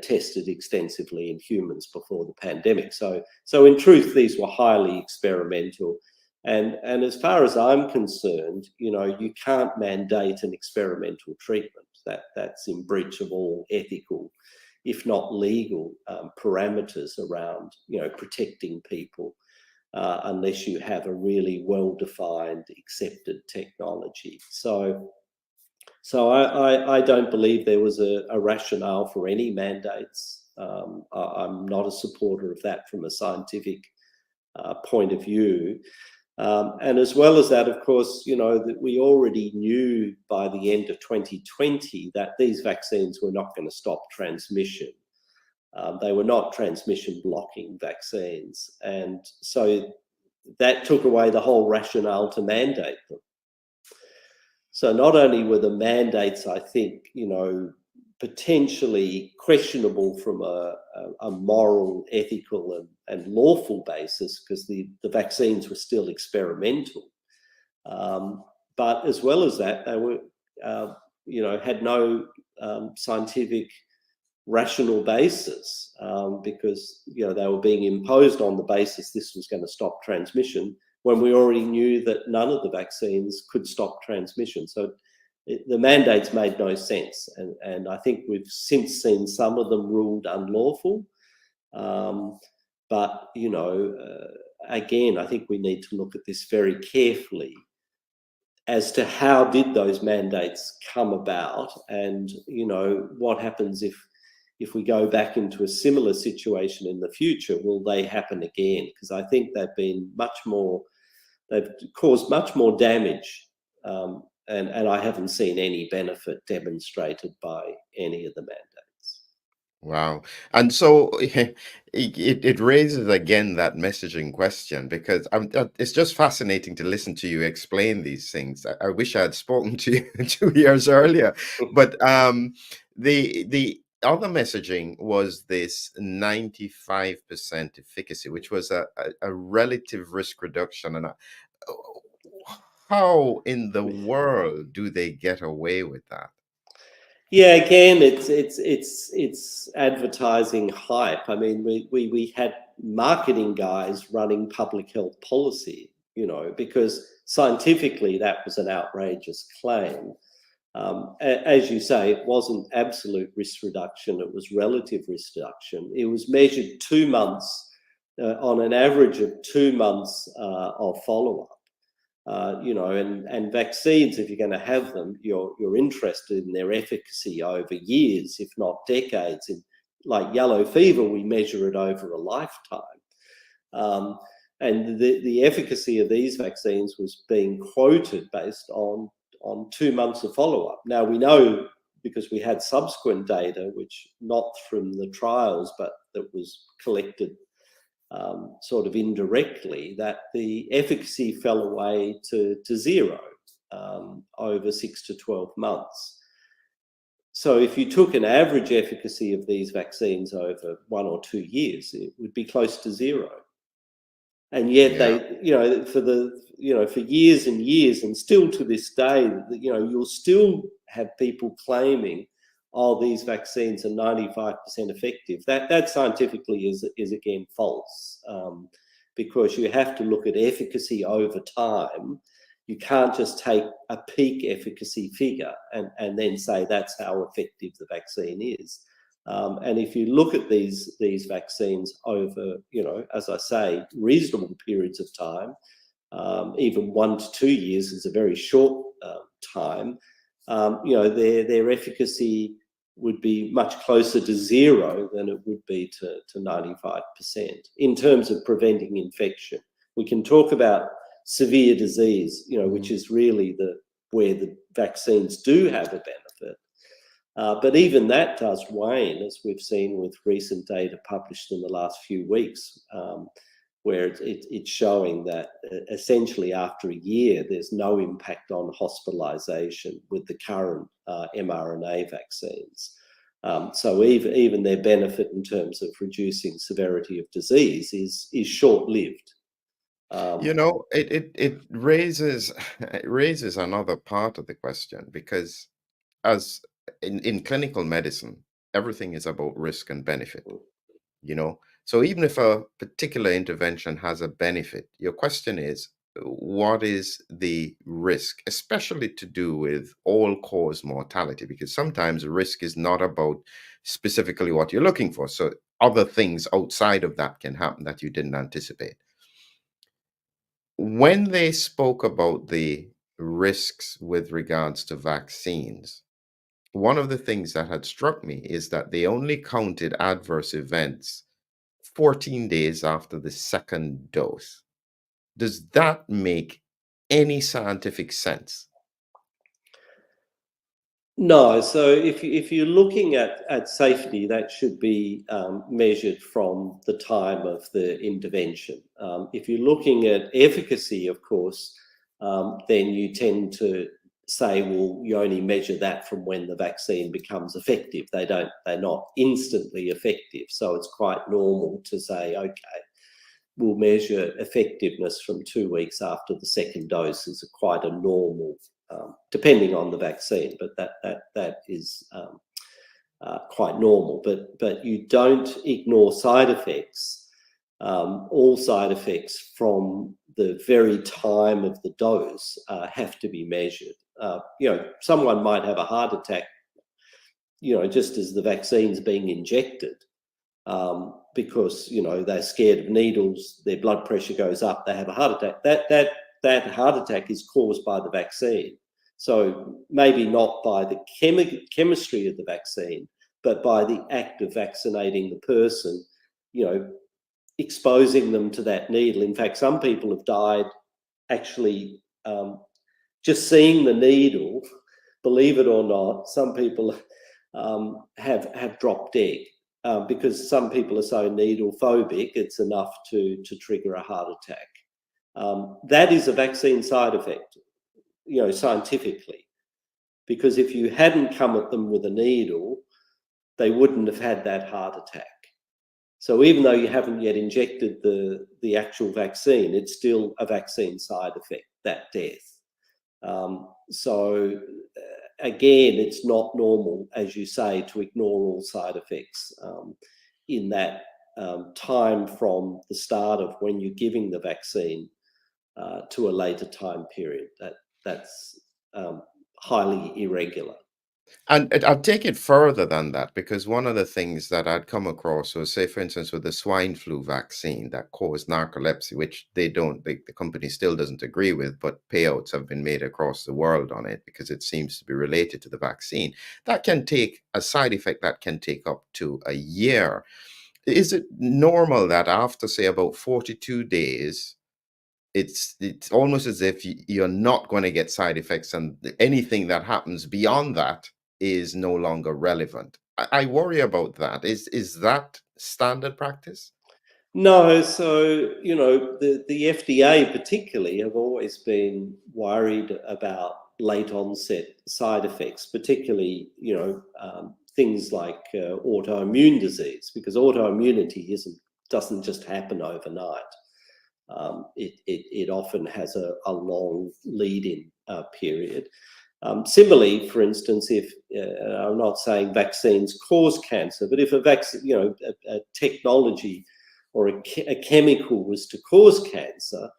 tested extensively in humans before the pandemic. So in truth, these were highly experimental. And as far as I'm concerned, you can't mandate an experimental treatment. That's in breach of all ethical, if not legal, parameters around, protecting people, unless you have a really well-defined, accepted technology. So I don't believe there was a rationale for any mandates. I'm not a supporter of that from a scientific point of view. And as well as that, of course, that we already knew by the end of 2020 that these vaccines were not going to stop transmission. They were not transmission blocking vaccines. And so that took away the whole rationale to mandate them. So not only were the mandates, I think, potentially questionable from a moral, ethical and lawful basis, because the vaccines were still experimental. But as well as that, they were, had no scientific rational basis, because, they were being imposed on the basis this was going to stop transmission, when we already knew that none of the vaccines could stop transmission. So the mandates made no sense. And I think we've since seen some of them ruled unlawful. But, again, I think we need to look at this very carefully as to how did those mandates come about, and, what happens if we go back into a similar situation in the future. Will they happen again? Because I think they've caused much more damage, and I haven't seen any benefit demonstrated by any of the mandates. Wow. And so it raises again that messaging question, because it's just fascinating to listen to you explain these things. I wish I had spoken to you 2 years earlier. But the other messaging was this 95% efficacy, which was a relative risk reduction. And how in the world do they get away with that? Yeah, again, it's advertising hype. I mean, we had marketing guys running public health policy. because scientifically that was an outrageous claim. As you say, it wasn't absolute risk reduction, it was relative risk reduction. It was measured 2 months, on an average of 2 months of follow-up. And vaccines, if you're going to have them, you're interested in their efficacy over years, if not decades. Like yellow fever, we measure it over a lifetime. And the efficacy of these vaccines was being quoted based on 2 months of follow-up. Now, we know, because we had subsequent data, which not from the trials, but that was collected sort of indirectly, that the efficacy fell away to zero over 6 to 12 months. So if you took an average efficacy of these vaccines over 1 or 2 years, it would be close to zero. And yet they, for years and years, and still to this day, you'll still have people claiming, oh, these vaccines are 95% effective. That scientifically is again false, because you have to look at efficacy over time. You can't just take a peak efficacy figure and then say that's how effective the vaccine is. And if you look at these vaccines over, as I say, reasonable periods of time, even 1 to 2 years is a very short time, their efficacy would be much closer to zero than it would be to 95% in terms of preventing infection. We can talk about severe disease, which is really where the vaccines do have a benefit. But even that does wane, as we've seen with recent data published in the last few weeks, where it's showing that essentially after a year, there's no impact on hospitalization with the current mRNA vaccines. So even their benefit in terms of reducing severity of disease is short-lived. It raises another part of the question, because as in clinical medicine, everything is about risk and benefit. So even if a particular intervention has a benefit, your question is, what is the risk, especially to do with all-cause mortality? Because sometimes risk is not about specifically what you're looking for. So other things outside of that can happen that you didn't anticipate. When they spoke about the risks with regards to vaccines, one of the things that had struck me is that they only counted adverse events 14 days after the second dose. Does that make any scientific sense? No. So if you're looking at safety, that should be measured from the time of the intervention. If you're looking at efficacy, of course, then you tend to say, well, you only measure that from when the vaccine becomes effective. They're not instantly effective. So it's quite normal to say, okay, we'll measure effectiveness from 2 weeks after the second dose is quite a normal, depending on the vaccine, but that is quite normal. But you don't ignore side effects. All side effects from the very time of the dose have to be measured. Someone might have a heart attack, just as the vaccine's being injected, because, they're scared of needles, their blood pressure goes up, they have a heart attack. That heart attack is caused by the vaccine. So maybe not by the chemistry of the vaccine, but by the act of vaccinating the person, exposing them to that needle. In fact, some people have died actually just seeing the needle. Believe it or not, some people have dropped dead because some people are so needle phobic, it's enough to trigger a heart attack. That is a vaccine side effect, scientifically, because if you hadn't come at them with a needle, they wouldn't have had that heart attack. So even though you haven't yet injected the actual vaccine, it's still a vaccine side effect, that death. So again, it's not normal, as you say, to ignore all side effects in that time from the start of when you're giving the vaccine to a later time period. That's highly irregular. And I'd take it further than that, because one of the things that I'd come across was, say, for instance, with the swine flu vaccine that caused narcolepsy, which the company still doesn't agree with, but payouts have been made across the world on it because it seems to be related to the vaccine. That can take a side effect that can take up to a year. Is it normal that after, say, about 42 days, it's almost as if you're not going to get side effects, and anything that happens beyond that is no longer relevant? I worry about that. Is that standard practice? No, so the FDA particularly have always been worried about late onset side effects, particularly things like autoimmune disease, because autoimmunity doesn't just happen overnight. It often has a long lead-in period. Similarly, for instance, if I'm not saying vaccines cause cancer, but if a vaccine, a technology or a chemical was to cause cancer,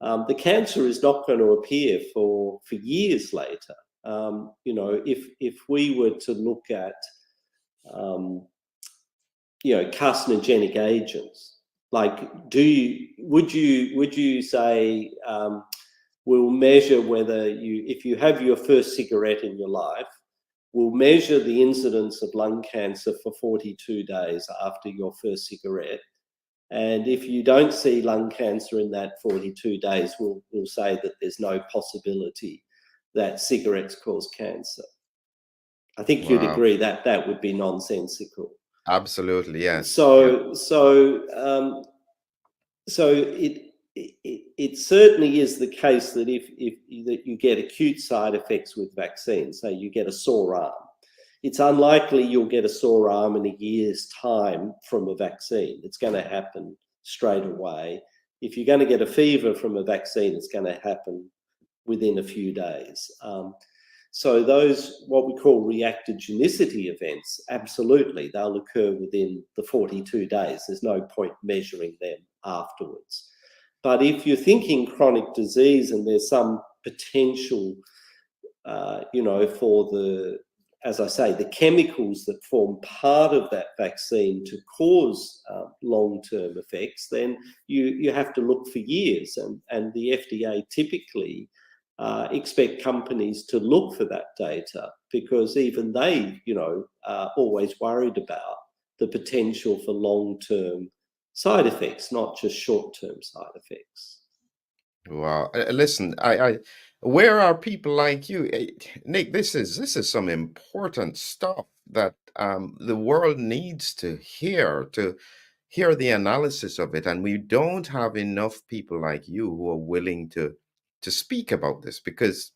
the cancer is not going to appear for years later. If we were to look at carcinogenic agents, like would you say we'll measure whether if you have your first cigarette in your life, we'll measure the incidence of lung cancer for 42 days after your first cigarette, and if you don't see lung cancer in that 42 days, we'll say that there's no possibility that cigarettes cause cancer? I think you'd Wow. agree that that would be nonsensical. Absolutely, yes. Yeah. So it certainly is the case that if that you get acute side effects with vaccines, say you get a sore arm, it's unlikely you'll get a sore arm in a year's time from a vaccine. It's going to happen straight away. If you're going to get a fever from a vaccine, it's going to happen within a few days. So those, what we call reactogenicity events, absolutely, they'll occur within the 42 days. There's no point measuring them afterwards. But if you're thinking chronic disease and there's some potential, for the, as I say, the chemicals that form part of that vaccine to cause long-term effects, then you have to look for years. And the FDA typically expect companies to look for that data, because even they, are always worried about the potential for long-term side effects, not just short-term side effects. Wow. Listen, where are people like you? Nick, this is some important stuff that the world needs to hear the analysis of it, and we don't have enough people like you who are willing to speak about this, because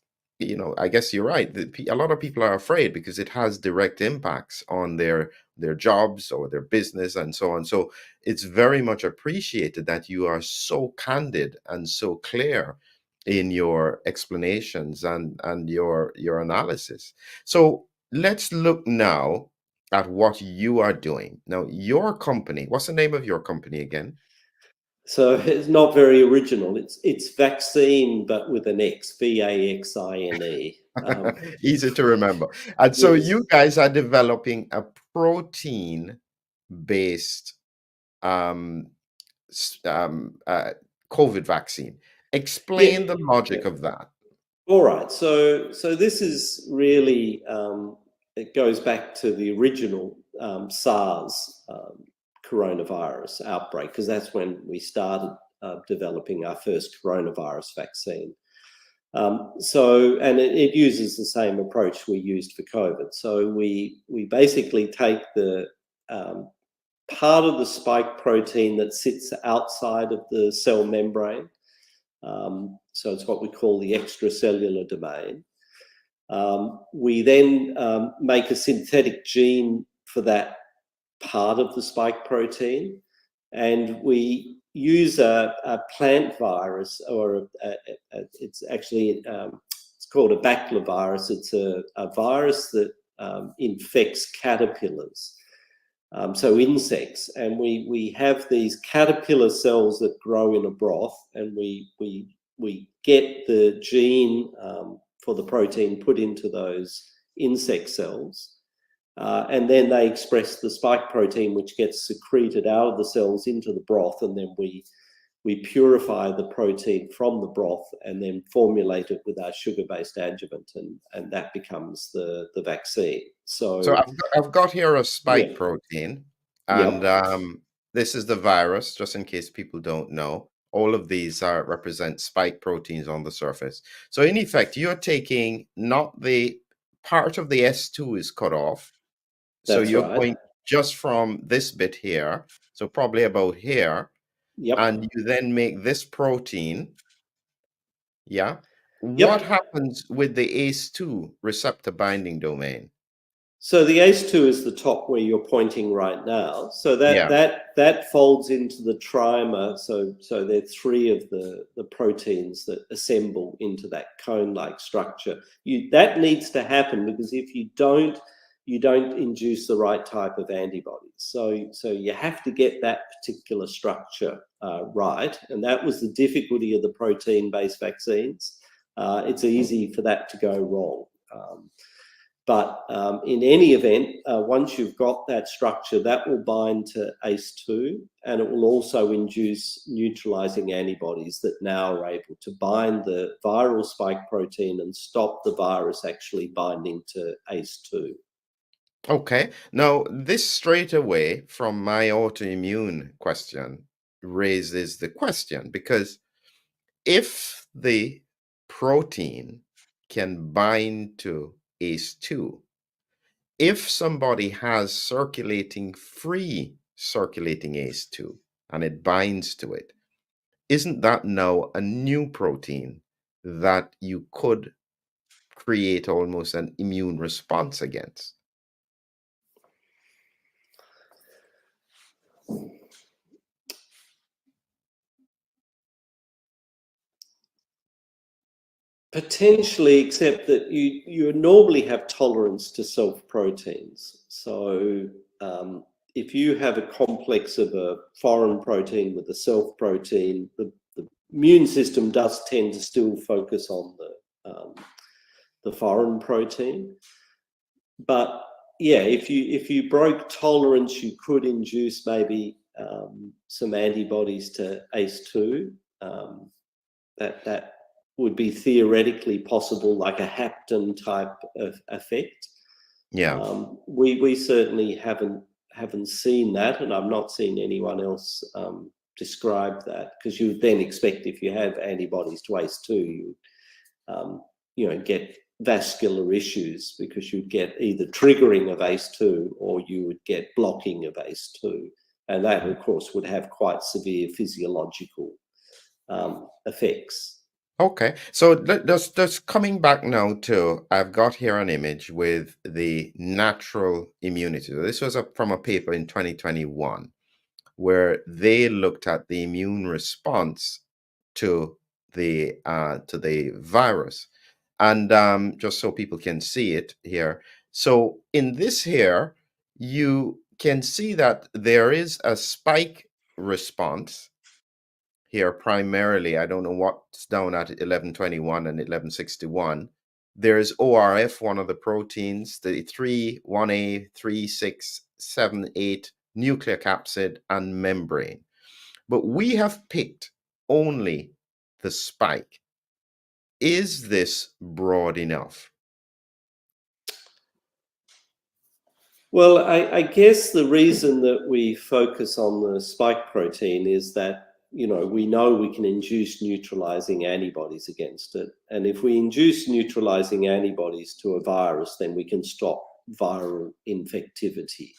I guess you're right. A lot of people are afraid because it has direct impacts on their jobs or their business and so on. So it's very much appreciated that you are so candid and so clear in your explanations and your analysis. So let's look now at what you are doing. Now, your company, what's the name of your company again? So it's not very original. It's vaccine, but with an X, VAXINE. Easy to remember. And so Yes. you guys are developing a protein-based um, COVID vaccine. Explain Yeah. the logic Yeah. of that. All right. So this is really it goes back to the original SARS coronavirus outbreak, because that's when we started developing our first coronavirus vaccine. And it uses the same approach we used for COVID. So we basically take the part of the spike protein that sits outside of the cell membrane. So it's what we call the extracellular domain. We then make a synthetic gene for that part of the spike protein, and we use a plant virus, or it's actually it's called a baculovirus. It's a virus that infects caterpillars, so insects, and we have these caterpillar cells that grow in a broth, and we get the gene for the protein put into those insect cells, and then they express the spike protein, which gets secreted out of the cells into the broth, and then we purify the protein from the broth and then formulate it with our sugar-based adjuvant, and that becomes the vaccine. So I've got here a spike protein, and this is the virus, just in case people don't know. All of these represent spike proteins on the surface. So in effect, you're taking not the part of the S2 is cut off. So you're going just from this bit here, so probably about here, and you then make this protein. What happens with the ACE2 receptor binding domain? So the ACE2 is the top where you're pointing right now. So that folds into the trimer. So there are three of the proteins that assemble into that cone-like structure. That needs to happen, because if you don't induce the right type of antibodies. So you have to get that particular structure right, and that was the difficulty of the protein-based vaccines. It's easy for that to go wrong. But in any event, once you've got that structure, that will bind to ACE2, and it will also induce neutralizing antibodies that now are able to bind the viral spike protein and stop the virus actually binding to ACE2. Okay. Now, this straight away from my autoimmune question raises the question, because if the protein can bind to ACE2, if somebody has free circulating ACE2 and it binds to it, isn't that now a new protein that you could create almost an immune response against? Potentially, except that you normally have tolerance to self-proteins. So if you have a complex of a foreign protein with a self-protein, the immune system does tend to still focus on the foreign protein. But yeah, if you broke tolerance, you could induce maybe some antibodies to ACE2. That would be theoretically possible, like a hapten type of effect. We certainly haven't seen that, and I've not seen anyone else describe that, because you would then expect, if you have antibodies to ACE2, you get vascular issues, because you'd get either triggering of ACE2 or you would get blocking of ACE2, and that of course would have quite severe physiological effects. Okay, so just coming back now to, I've got here an image with the natural immunity. This was from a paper in 2021 where they looked at the immune response to the virus, and just so people can see it here. So in this here, you can see that there is a spike response here primarily. I don't know what's down at 1121 and 1161. There's ORF, one of the proteins, the 3-1A, 3-6-7-8 nuclear capsid and membrane. But we have picked only the spike. Is this broad enough? Well, I guess the reason that we focus on the spike protein is that we know we can induce neutralizing antibodies against it. And if we induce neutralizing antibodies to a virus, then we can stop viral infectivity.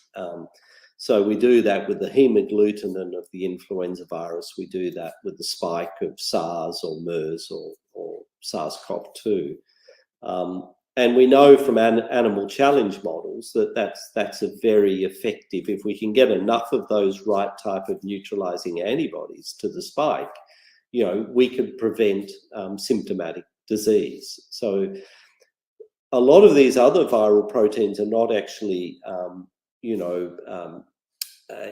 So we do that with the hemagglutinin of the influenza virus. We do that with the spike of SARS or MERS or SARS-CoV-2. And we know from animal challenge models that that's a very effective, if we can get enough of those right type of neutralizing antibodies to the spike, we could prevent symptomatic disease. So a lot of these other viral proteins are not actually,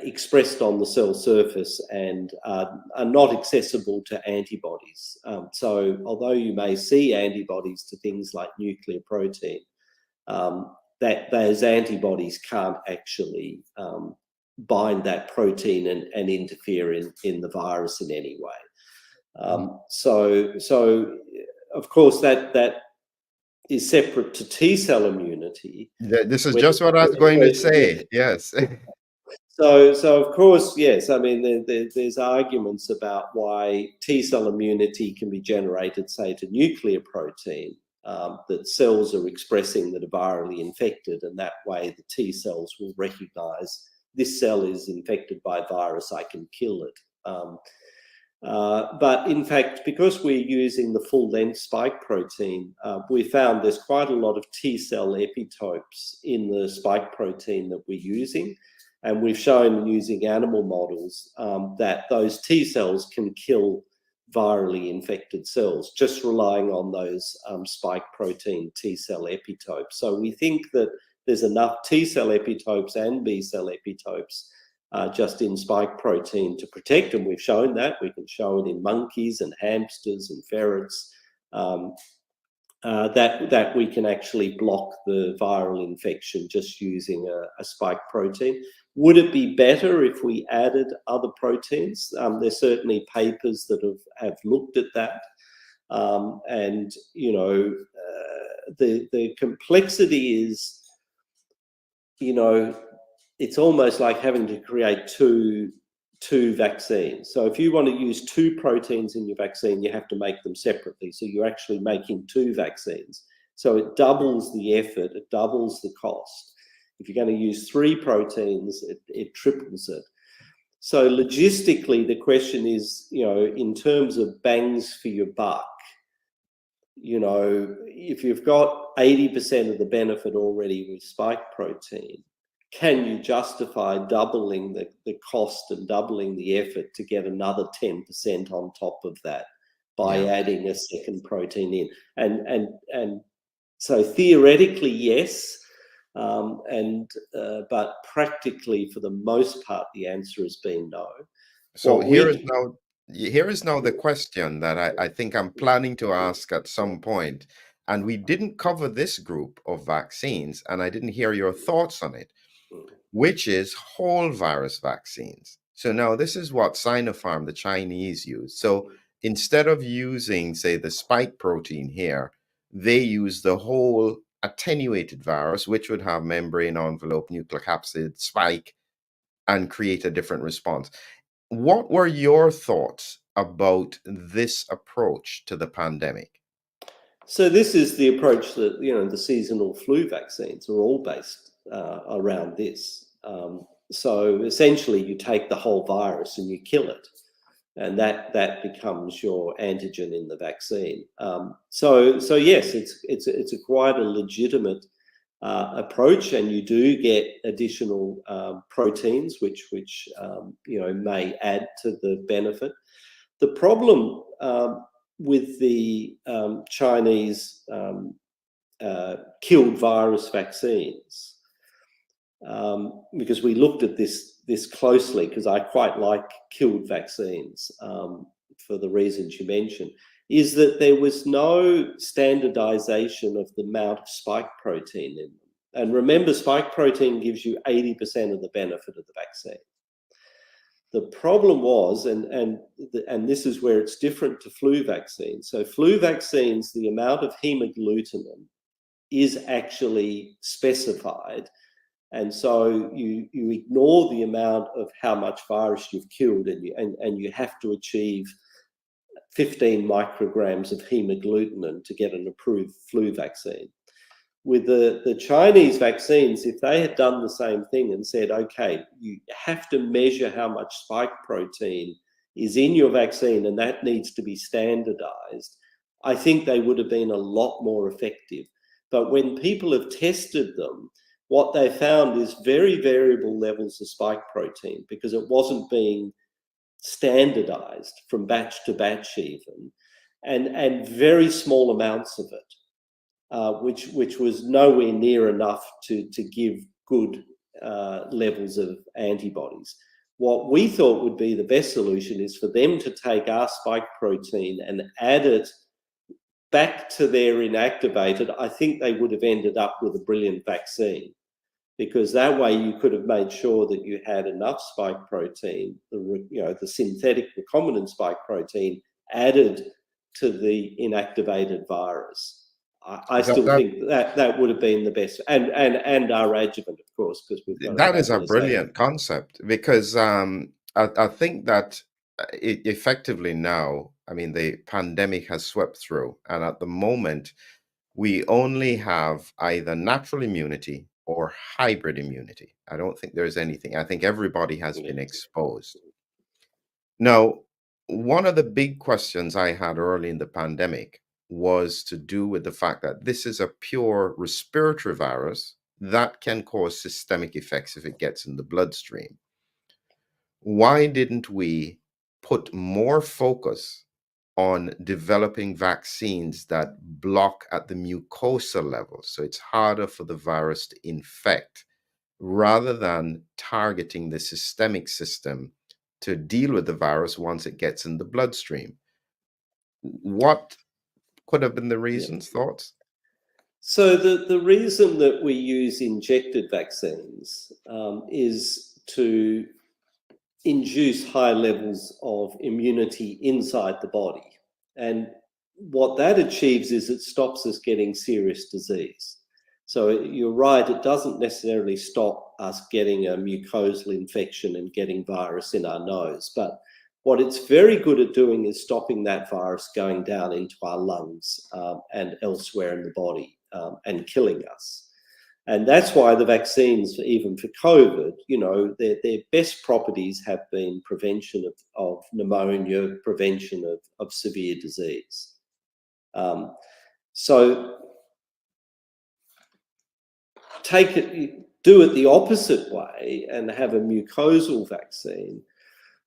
expressed on the cell surface and are not accessible to antibodies. So although you may see antibodies to things like nuclear protein, that those antibodies can't actually bind that protein and interfere in the virus in any way. So of course that is separate to T-cell immunity. This is just what I was going to say. Yes. So of course, yes. I mean, there's arguments about why T-cell immunity can be generated, say, to nuclear protein that cells are expressing that are virally infected, and that way the T cells will recognise this cell is infected by virus, I can kill it. But in fact, because we're using the full-length spike protein, we found there's quite a lot of T-cell epitopes in the spike protein that we're using. And we've shown using animal models that those T cells can kill virally infected cells, just relying on those spike protein T cell epitopes. So we think that there's enough T cell epitopes and B cell epitopes just in spike protein to protect them. We've shown that. We can show it in monkeys and hamsters and ferrets. That we can actually block the viral infection just using a spike protein. Would it be better if we added other proteins? There's certainly papers that have looked at that. And, you know, the complexity is, you know, it's almost like having to create two vaccines. So if you want to use two proteins in your vaccine, you have to make them separately. So you're actually making two vaccines. So it doubles the effort, it doubles the cost. If you're going to use three proteins, it triples it. So logistically, the question is, you know, in terms of bangs for your buck, you know, if you've got 80% of the benefit already with spike protein, can you justify doubling the cost and doubling the effort to get another 10% on top of that by adding a second protein in? And so theoretically, yes, but practically, for the most part, the answer has been no. So here is now the question that I think I'm planning to ask at some point. And we didn't cover this group of vaccines, and I didn't hear your thoughts on it, which is whole virus vaccines. So now this is what Sinopharm, the Chinese, use. So instead of using, say, the spike protein here, they use the whole attenuated virus, which would have membrane envelope, nucleocapsid, spike, and create a different response. What were your thoughts about this approach to the pandemic? So this is the approach that, you know, the seasonal flu vaccines are all based around this. So essentially, you take the whole virus and you kill it, and that becomes your antigen in the vaccine. So yes, it's a quite a legitimate approach, and you do get additional proteins, which you know, may add to the benefit. The problem with the Chinese killed virus vaccines, because we looked at this closely, because I quite like killed vaccines for the reasons you mentioned, is that there was no standardization of the amount of spike protein in them. And remember, spike protein gives you 80% of the benefit of the vaccine. The problem was, and this is where it's different to flu vaccines. So flu vaccines, the amount of hemagglutinin is actually specified. And so you ignore the amount of how much virus you've killed, and you have to achieve 15 micrograms of hemagglutinin to get an approved flu vaccine. With the Chinese vaccines, if they had done the same thing and said, okay, you have to measure how much spike protein is in your vaccine and that needs to be standardized, I think they would have been a lot more effective. But when people have tested them, what they found is very variable levels of spike protein, because it wasn't being standardized from batch to batch even, and very small amounts of it, which was nowhere near enough to give good levels of antibodies. What we thought would be the best solution is for them to take our spike protein and add it back to their inactivated. I think they would have ended up with a brilliant vaccine, because that way you could have made sure that you had enough spike protein, the synthetic recombinant spike protein, added to the inactivated virus. I still think that would have been the best, and our adjuvant, of course, because we've got that is a brilliant concept, because I think that effectively now, I mean, the pandemic has swept through, and at the moment, we only have either natural immunity or hybrid immunity. I don't think there's anything. I think everybody has been exposed. Now, one of the big questions I had early in the pandemic was to do with the fact that this is a pure respiratory virus that can cause systemic effects if it gets in the bloodstream. Why didn't we put more focus on developing vaccines that block at the mucosal level, so it's harder for the virus to infect, rather than targeting the systemic system to deal with the virus once it gets in the bloodstream? What could have been the reasons, thoughts? So the reason that we use injected vaccines is to induce high levels of immunity inside the body. And what that achieves is it stops us getting serious disease. So you're right, it doesn't necessarily stop us getting a mucosal infection and getting virus in our nose. But what it's very good at doing is stopping that virus going down into our lungs and elsewhere in the body and killing us. And that's why the vaccines, even for COVID, their best properties have been prevention of pneumonia, prevention of severe disease. So do it the opposite way and have a mucosal vaccine.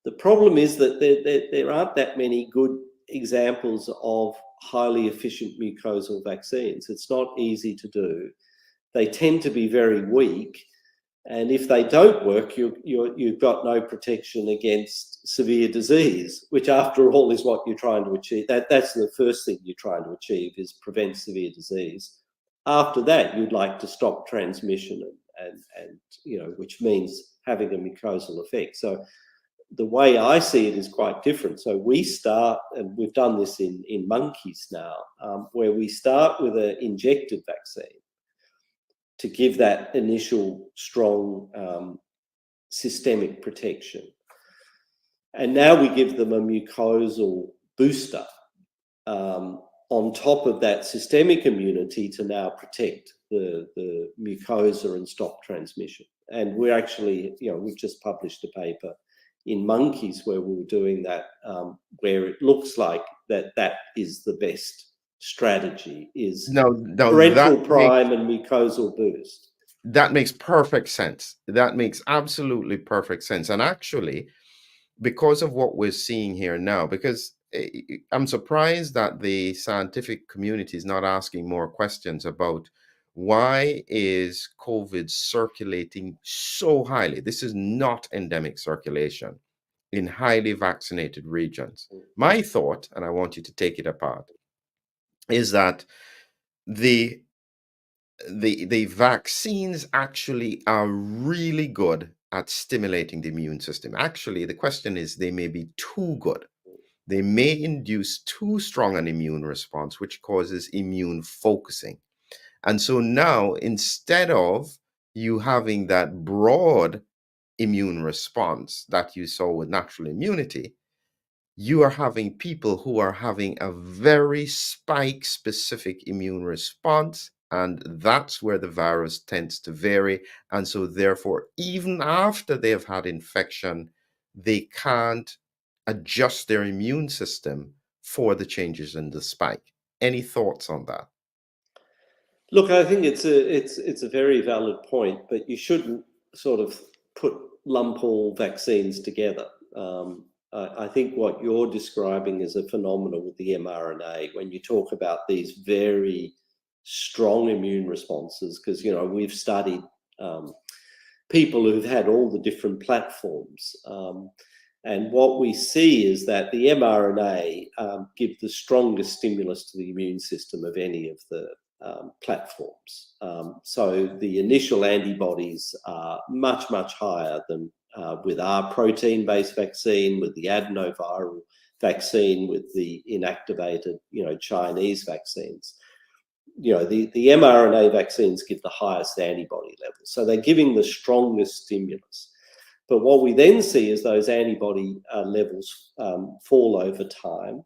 The problem is that there aren't that many good examples of highly efficient mucosal vaccines. It's not easy to do. They tend to be very weak, and if they don't work, you've got no protection against severe disease, which after all is what you're trying to achieve. That's the first thing you're trying to achieve, is prevent severe disease. After that, you'd like to stop transmission and which means having a mucosal effect. So the way I see it is quite different. So we start, and we've done this in monkeys now, where we start with an injected vaccine to give that initial strong systemic protection. And now we give them a mucosal booster on top of that systemic immunity to now protect the mucosa and stop transmission. And we're actually, we've just published a paper in monkeys where we were doing that, where it looks like that is the best strategy, is parental prime and mucosal boost. That makes perfect sense. That makes absolutely perfect sense. And actually, because of what we're seeing here now, because I'm surprised that the scientific community is not asking more questions about why is COVID circulating so highly. This is not endemic circulation in highly vaccinated regions. My thought, and I want you to take it apart, is that the vaccines actually are really good at stimulating the immune system. Actually, the question is, they may be too good. They may induce too strong an immune response, which causes immune focusing. And so now, instead of you having that broad immune response that you saw with natural immunity, you are having people who are having a very spike-specific immune response, and that's where the virus tends to vary. And so therefore, even after they have had infection, they can't adjust their immune system for the changes in the spike. Any thoughts on that? Look, I think it's a very valid point, but you shouldn't sort of lump all vaccines together. I think what you're describing is a phenomenon with the mRNA when you talk about these very strong immune responses, because we've studied people who've had all the different platforms. And what we see is that the mRNA give the strongest stimulus to the immune system of any of the platforms. So the initial antibodies are much, much higher than with our protein-based vaccine, with the adenoviral vaccine, with the inactivated, Chinese vaccines. The mRNA vaccines give the highest antibody levels. So they're giving the strongest stimulus. But what we then see is those antibody levels fall over time.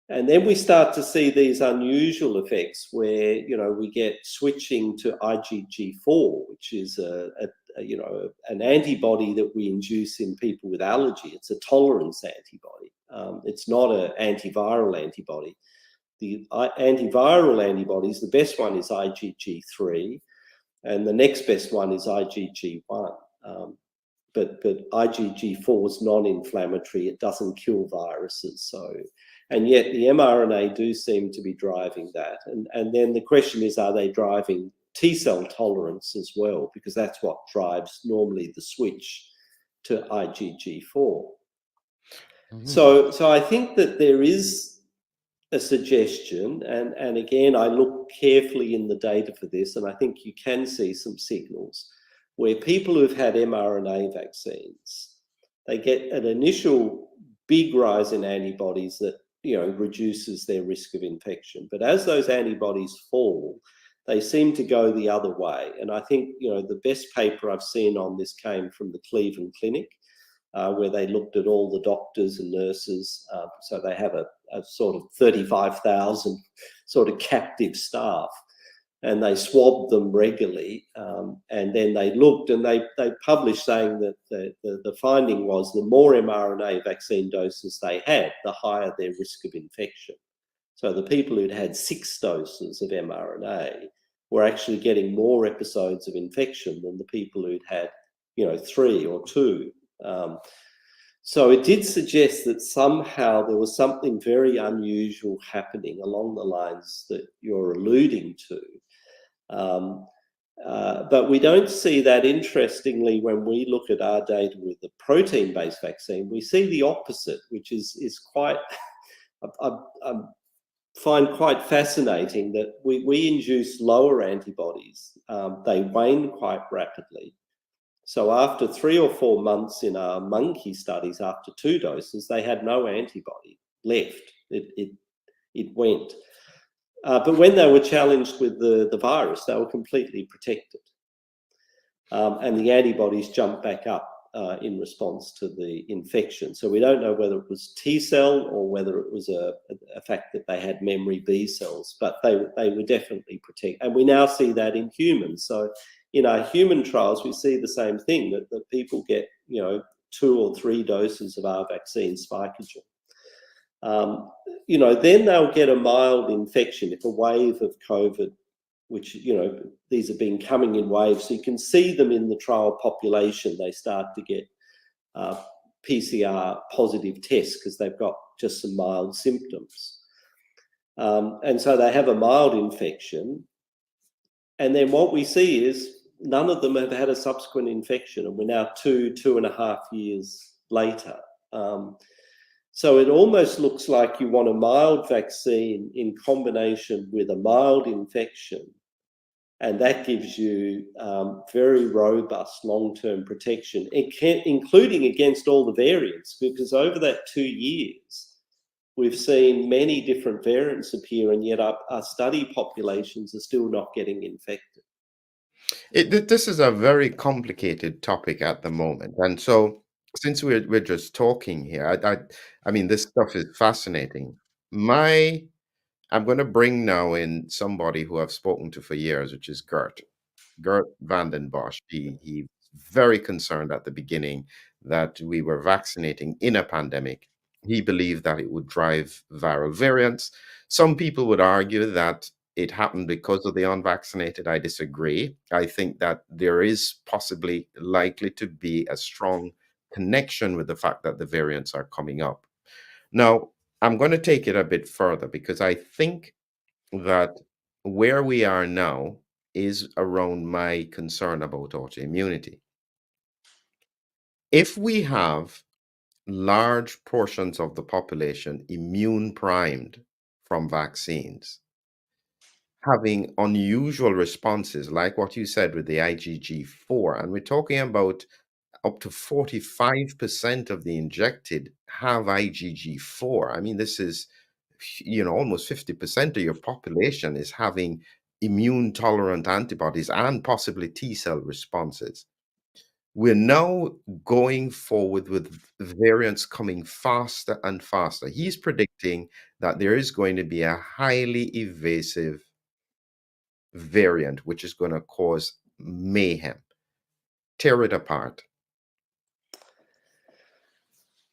And then we start to see these unusual effects where, we get switching to IgG4, which is an antibody that we induce in people with allergy. It's a tolerance antibody. It's not an antiviral antibody. The antiviral antibodies, the best one is IgG3, and the next best one is IgG1. But IgG4 is non-inflammatory. It doesn't kill viruses. And yet the mRNA do seem to be driving that. And then the question is, are they driving T-cell tolerance as well? Because that's what drives normally the switch to IgG4. Mhm. So I think that there is a suggestion, and again, I look carefully in the data for this, and I think you can see some signals where people who've had mRNA vaccines, they get an initial big rise in antibodies that, reduces their risk of infection. But as those antibodies fall, they seem to go the other way. And I think, the best paper I've seen on this came from the Cleveland Clinic, where they looked at all the doctors and nurses. So they have a sort of 35,000 sort of captive staff, and they swabbed them regularly. And then they looked, and they published saying that the finding was the more mRNA vaccine doses they had, the higher their risk of infection. So the people who'd had 6 doses of mRNA were actually getting more episodes of infection than the people who'd had, 3 or 2. So it did suggest that somehow there was something very unusual happening along the lines that you're alluding to. But we don't see that, interestingly, when we look at our data with the protein-based vaccine. We see the opposite, which is quite, I find quite fascinating, that we induce lower antibodies. They wane quite rapidly. So after 3 or 4 months in our monkey studies, after 2 doses, they had no antibody left. It went. But when they were challenged with the virus, they were completely protected. And the antibodies jumped back up in response to the infection. So we don't know whether it was T-cell or whether it was a fact that they had memory B cells, but they were definitely protected. And we now see that in humans. So in our human trials, we see the same thing, that people get, 2 or 3 doses of our vaccine, Spikogen. Then they'll get a mild infection if a wave of COVID, which, these have been coming in waves. So you can see them in the trial population. They start to get PCR positive tests because they've got just some mild symptoms. And so they have a mild infection. And then what we see is none of them have had a subsequent infection. And we're now 2.5 years later. So it almost looks like you want a mild vaccine in combination with a mild infection, and that gives you very robust long-term protection, including against all the variants, because over that 2 years, we've seen many different variants appear, and yet our study populations are still not getting infected. This is a very complicated topic at the moment, and so since we're just talking here, I mean, this stuff is fascinating. I'm going to bring now in somebody who I've spoken to for years, which is Gert Vanden Bosch. He very concerned at the beginning that we were vaccinating in a pandemic. He believed that it would drive viral variants. Some people would argue that it happened because of the unvaccinated. I disagree. I think that there is possibly likely to be a strong connection with the fact that the variants are coming up. Now, I'm going to take it a bit further because I think that where we are now is around my concern about autoimmunity. If we have large portions of the population immune primed from vaccines, having unusual responses like what you said with the IgG4, and we're talking about up to 45% of the injected have IgG4. I mean, this is, almost 50% of your population is having immune tolerant antibodies and possibly T cell responses. We're now going forward with variants coming faster and faster. He's predicting that there is going to be a highly evasive variant, which is going to cause mayhem. Tear it apart.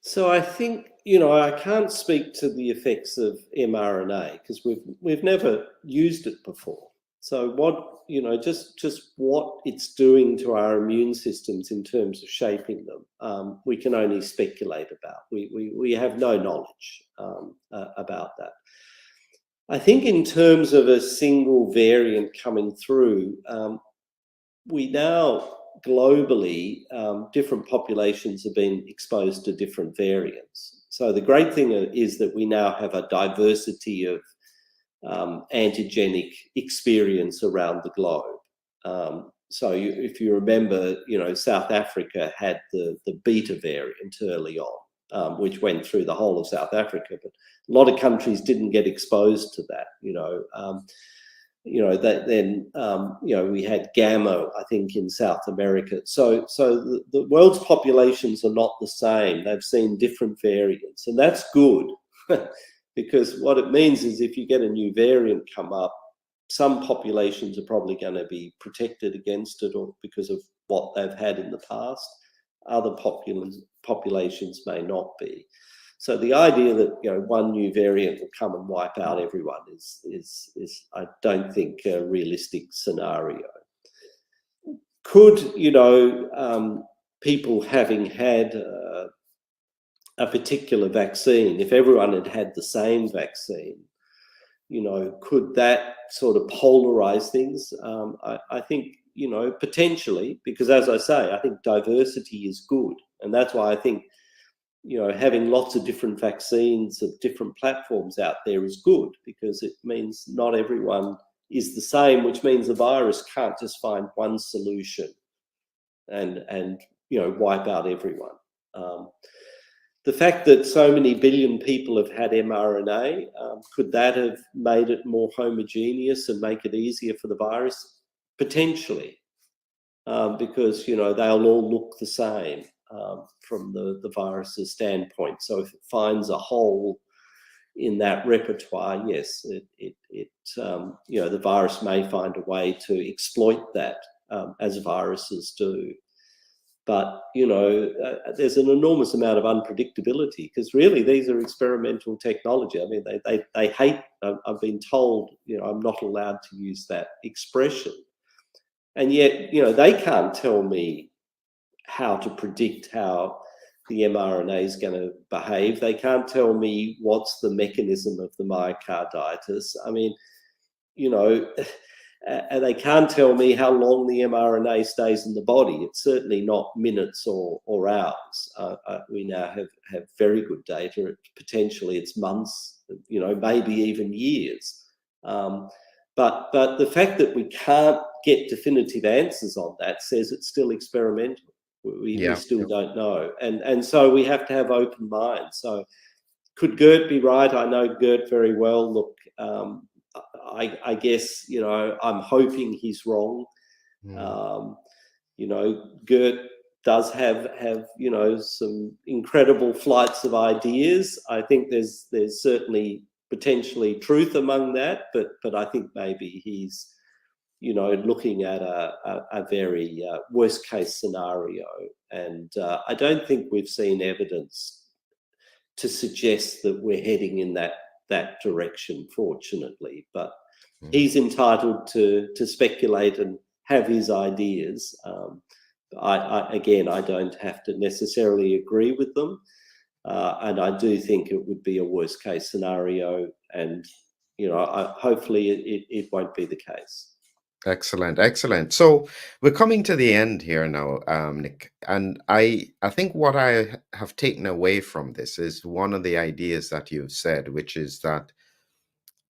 So I think, I can't speak to the effects of mRNA because we've never used it before. So what, just what it's doing to our immune systems in terms of shaping them, we can only speculate about. We have no knowledge about that. I think in terms of a single variant coming through, we now globally, different populations have been exposed to different variants. So the great thing is that we now have a diversity of antigenic experience around the globe. So if you remember, South Africa had the beta variant early on, which went through the whole of South Africa, but a lot of countries didn't get exposed to that. We had Gamma, I think, in South America. So the world's populations are not the same. They've seen different variants, and that's good because what it means is if you get a new variant come up, some populations are probably going to be protected against it or because of what they've had in the past. Other populations may not be. So the idea that one new variant will come and wipe out everyone is I don't think a realistic scenario. Could people having had a particular vaccine, if everyone had had the same vaccine, could that sort of polarize things? I think potentially, because as I say, I think diversity is good, and that's why I think having lots of different vaccines of different platforms out there is good because it means not everyone is the same, which means the virus can't just find one solution and wipe out everyone. The fact that so many billion people have had mRNA, could that have made it more homogeneous and make it easier for the virus? Potentially, because they'll all look the same. From the virus's standpoint. So if it finds a hole in that repertoire, yes, the virus may find a way to exploit that as viruses do. But, there's an enormous amount of unpredictability because really these are experimental technology. I mean, they hate, I've been told, I'm not allowed to use that expression. And yet, they can't tell me how to predict how the mRNA is going to behave. They can't tell me what's the mechanism of the myocarditis. I mean, and they can't tell me how long the mRNA stays in the body. It's certainly not minutes or hours. We now have very good data. Potentially it's months, maybe even years. But the fact that we can't get definitive answers on that says it's still experimental. We still don't know. And so we have to have open minds. So could Gert be right? I know Gert very well. Look, I guess, I'm hoping he's wrong. Gert does have some incredible flights of ideas. I think there's certainly potentially truth among that, but I think maybe he's looking at a very worst case scenario. And I don't think we've seen evidence to suggest that we're heading in that direction, fortunately. But he's entitled to speculate and have his ideas. I don't have to necessarily agree with them. And I do think it would be a worst case scenario. And, hopefully it won't be the case. Excellent, excellent. So we're coming to the end here now, Nick, and I think what I have taken away from this is one of the ideas that you've said, which is that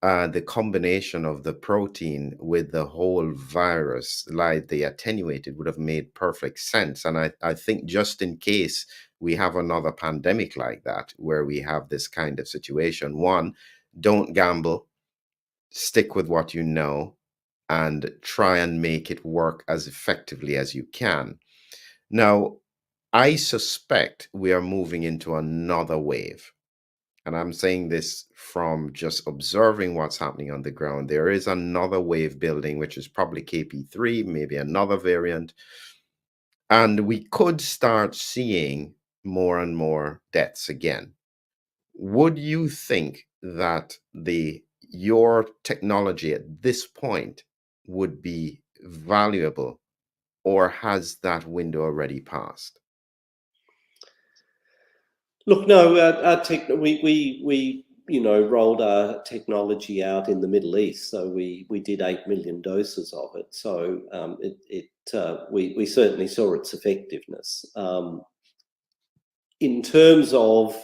the combination of the protein with the whole virus, like the attenuated, would have made perfect sense. And I think just in case we have another pandemic like that, where we have this kind of situation, one, don't gamble, stick with what you know, and try and make it work as effectively as you can. Now, I suspect we are moving into another wave. And I'm saying this from just observing what's happening on the ground. There is another wave building, which is probably KP3, maybe another variant. And we could start seeing more and more deaths again. Would you think that your technology at this point would be valuable, or has that window already passed? Look, no, we rolled our technology out in the Middle East, so we did 8 million doses of it. So we certainly saw its effectiveness. In terms of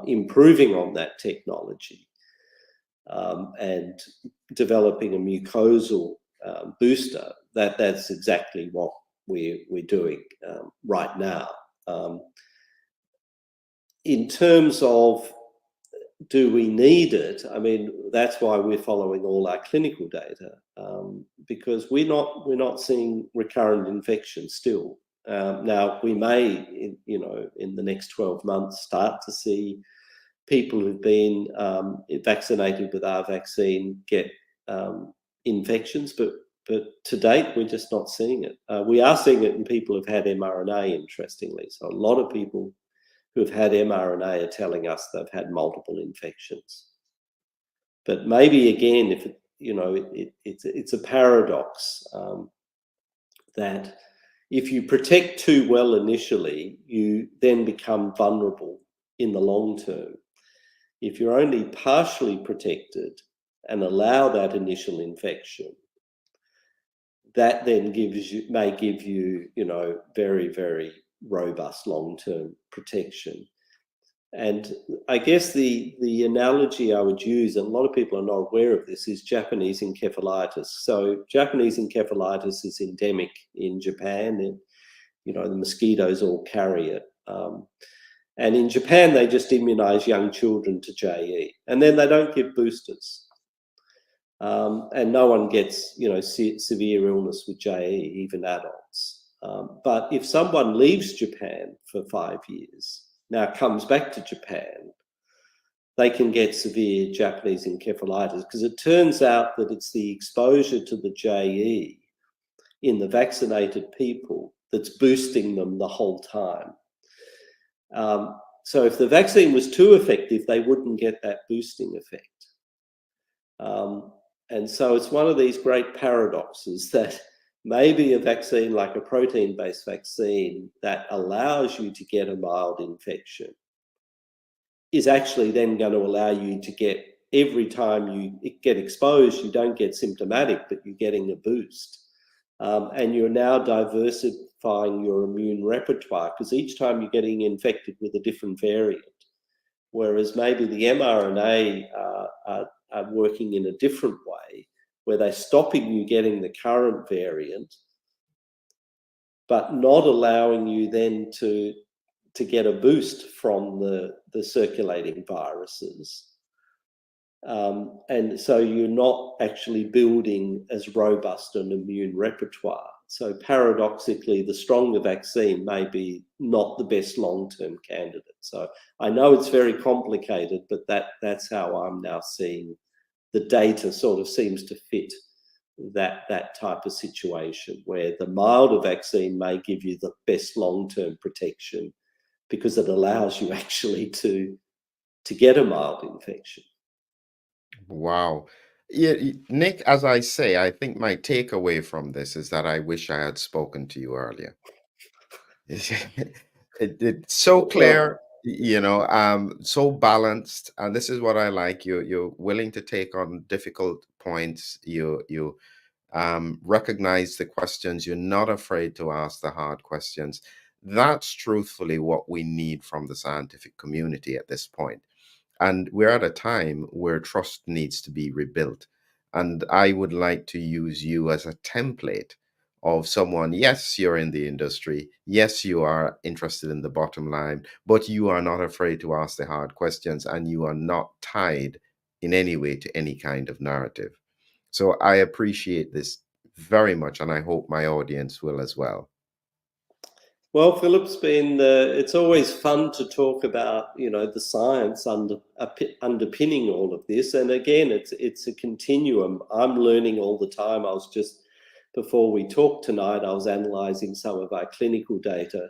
improving on that technology and developing a mucosal booster, that's exactly what we're doing right now. In terms of do we need it? I mean, that's why we're following all our clinical data, because we're not seeing recurrent infection still. Now we may, in the next 12 months, start to see people who've been vaccinated with our vaccine get infections, but to date we're just not seeing it. We are seeing it in people who've had mRNA, interestingly. So a lot of people who've had mRNA are telling us they've had multiple infections. But maybe again, if it's a paradox that if you protect too well initially, you then become vulnerable in the long term. If you're only partially protected and allow that initial infection, that then may give you, very, very robust long-term protection. And I guess the analogy I would use, and a lot of people are not aware of this, is Japanese encephalitis. So Japanese encephalitis is endemic in Japan, and the mosquitoes all carry it. And in Japan, they just immunize young children to JE, and then they don't give boosters. And no one gets, severe illness with JE, even adults. But if someone leaves Japan for 5 years, now comes back to Japan, they can get severe Japanese encephalitis, because it turns out that it's the exposure to the JE in the vaccinated people that's boosting them the whole time. So if the vaccine was too effective, they wouldn't get that boosting effect. And so it's one of these great paradoxes that maybe a vaccine like a protein-based vaccine that allows you to get a mild infection is actually then going to allow you to get, every time you get exposed, you don't get symptomatic, but you're getting a boost. And you're now diversifying your immune repertoire, because each time you're getting infected with a different variant, whereas maybe the mRNA are working in a different way, where they're stopping you getting the current variant, but not allowing you then to get a boost from the circulating viruses. And so you're not actually building as robust an immune repertoire. So paradoxically, the stronger vaccine may be not the best long-term candidate. So I know it's very complicated, but that's how I'm now seeing the data sort of seems to fit that type of situation, where the milder vaccine may give you the best long-term protection because it allows you actually to get a mild infection. Wow. Yeah, Nick, as I say, I think my takeaway from this is that I wish I had spoken to you earlier. It's so clear, Well, so balanced, and this is what I like. You're willing to take on difficult points. You recognize the questions. You're not afraid to ask the hard questions. That's truthfully what we need from the scientific community at this point. And we're at a time where trust needs to be rebuilt. And I would like to use you as a template of someone, yes, you're in the industry. Yes, you are interested in the bottom line, but you are not afraid to ask the hard questions and you are not tied in any way to any kind of narrative. So I appreciate this very much, and I hope my audience will as well. Well, Philip's been. It's always fun to talk about, the science underpinning all of this. And again, it's a continuum. I'm learning all the time. I was just before we talked tonight, I was analysing some of our clinical data,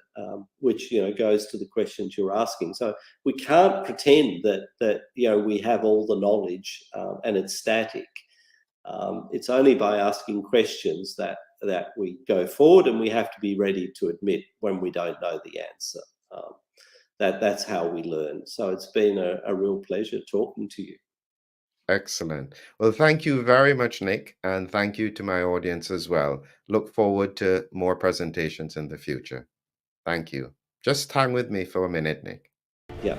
which goes to the questions you're asking. So we can't pretend that we have all the knowledge and it's static. It's only by asking questions that we go forward, and we have to be ready to admit when we don't know the answer. That's how we learn. So it's been a real pleasure talking to you. Excellent. Well, thank you very much, Nick, and thank you to my audience as well. Look forward to more presentations in the future. Thank you. Just hang with me for a minute, Nick. Yeah.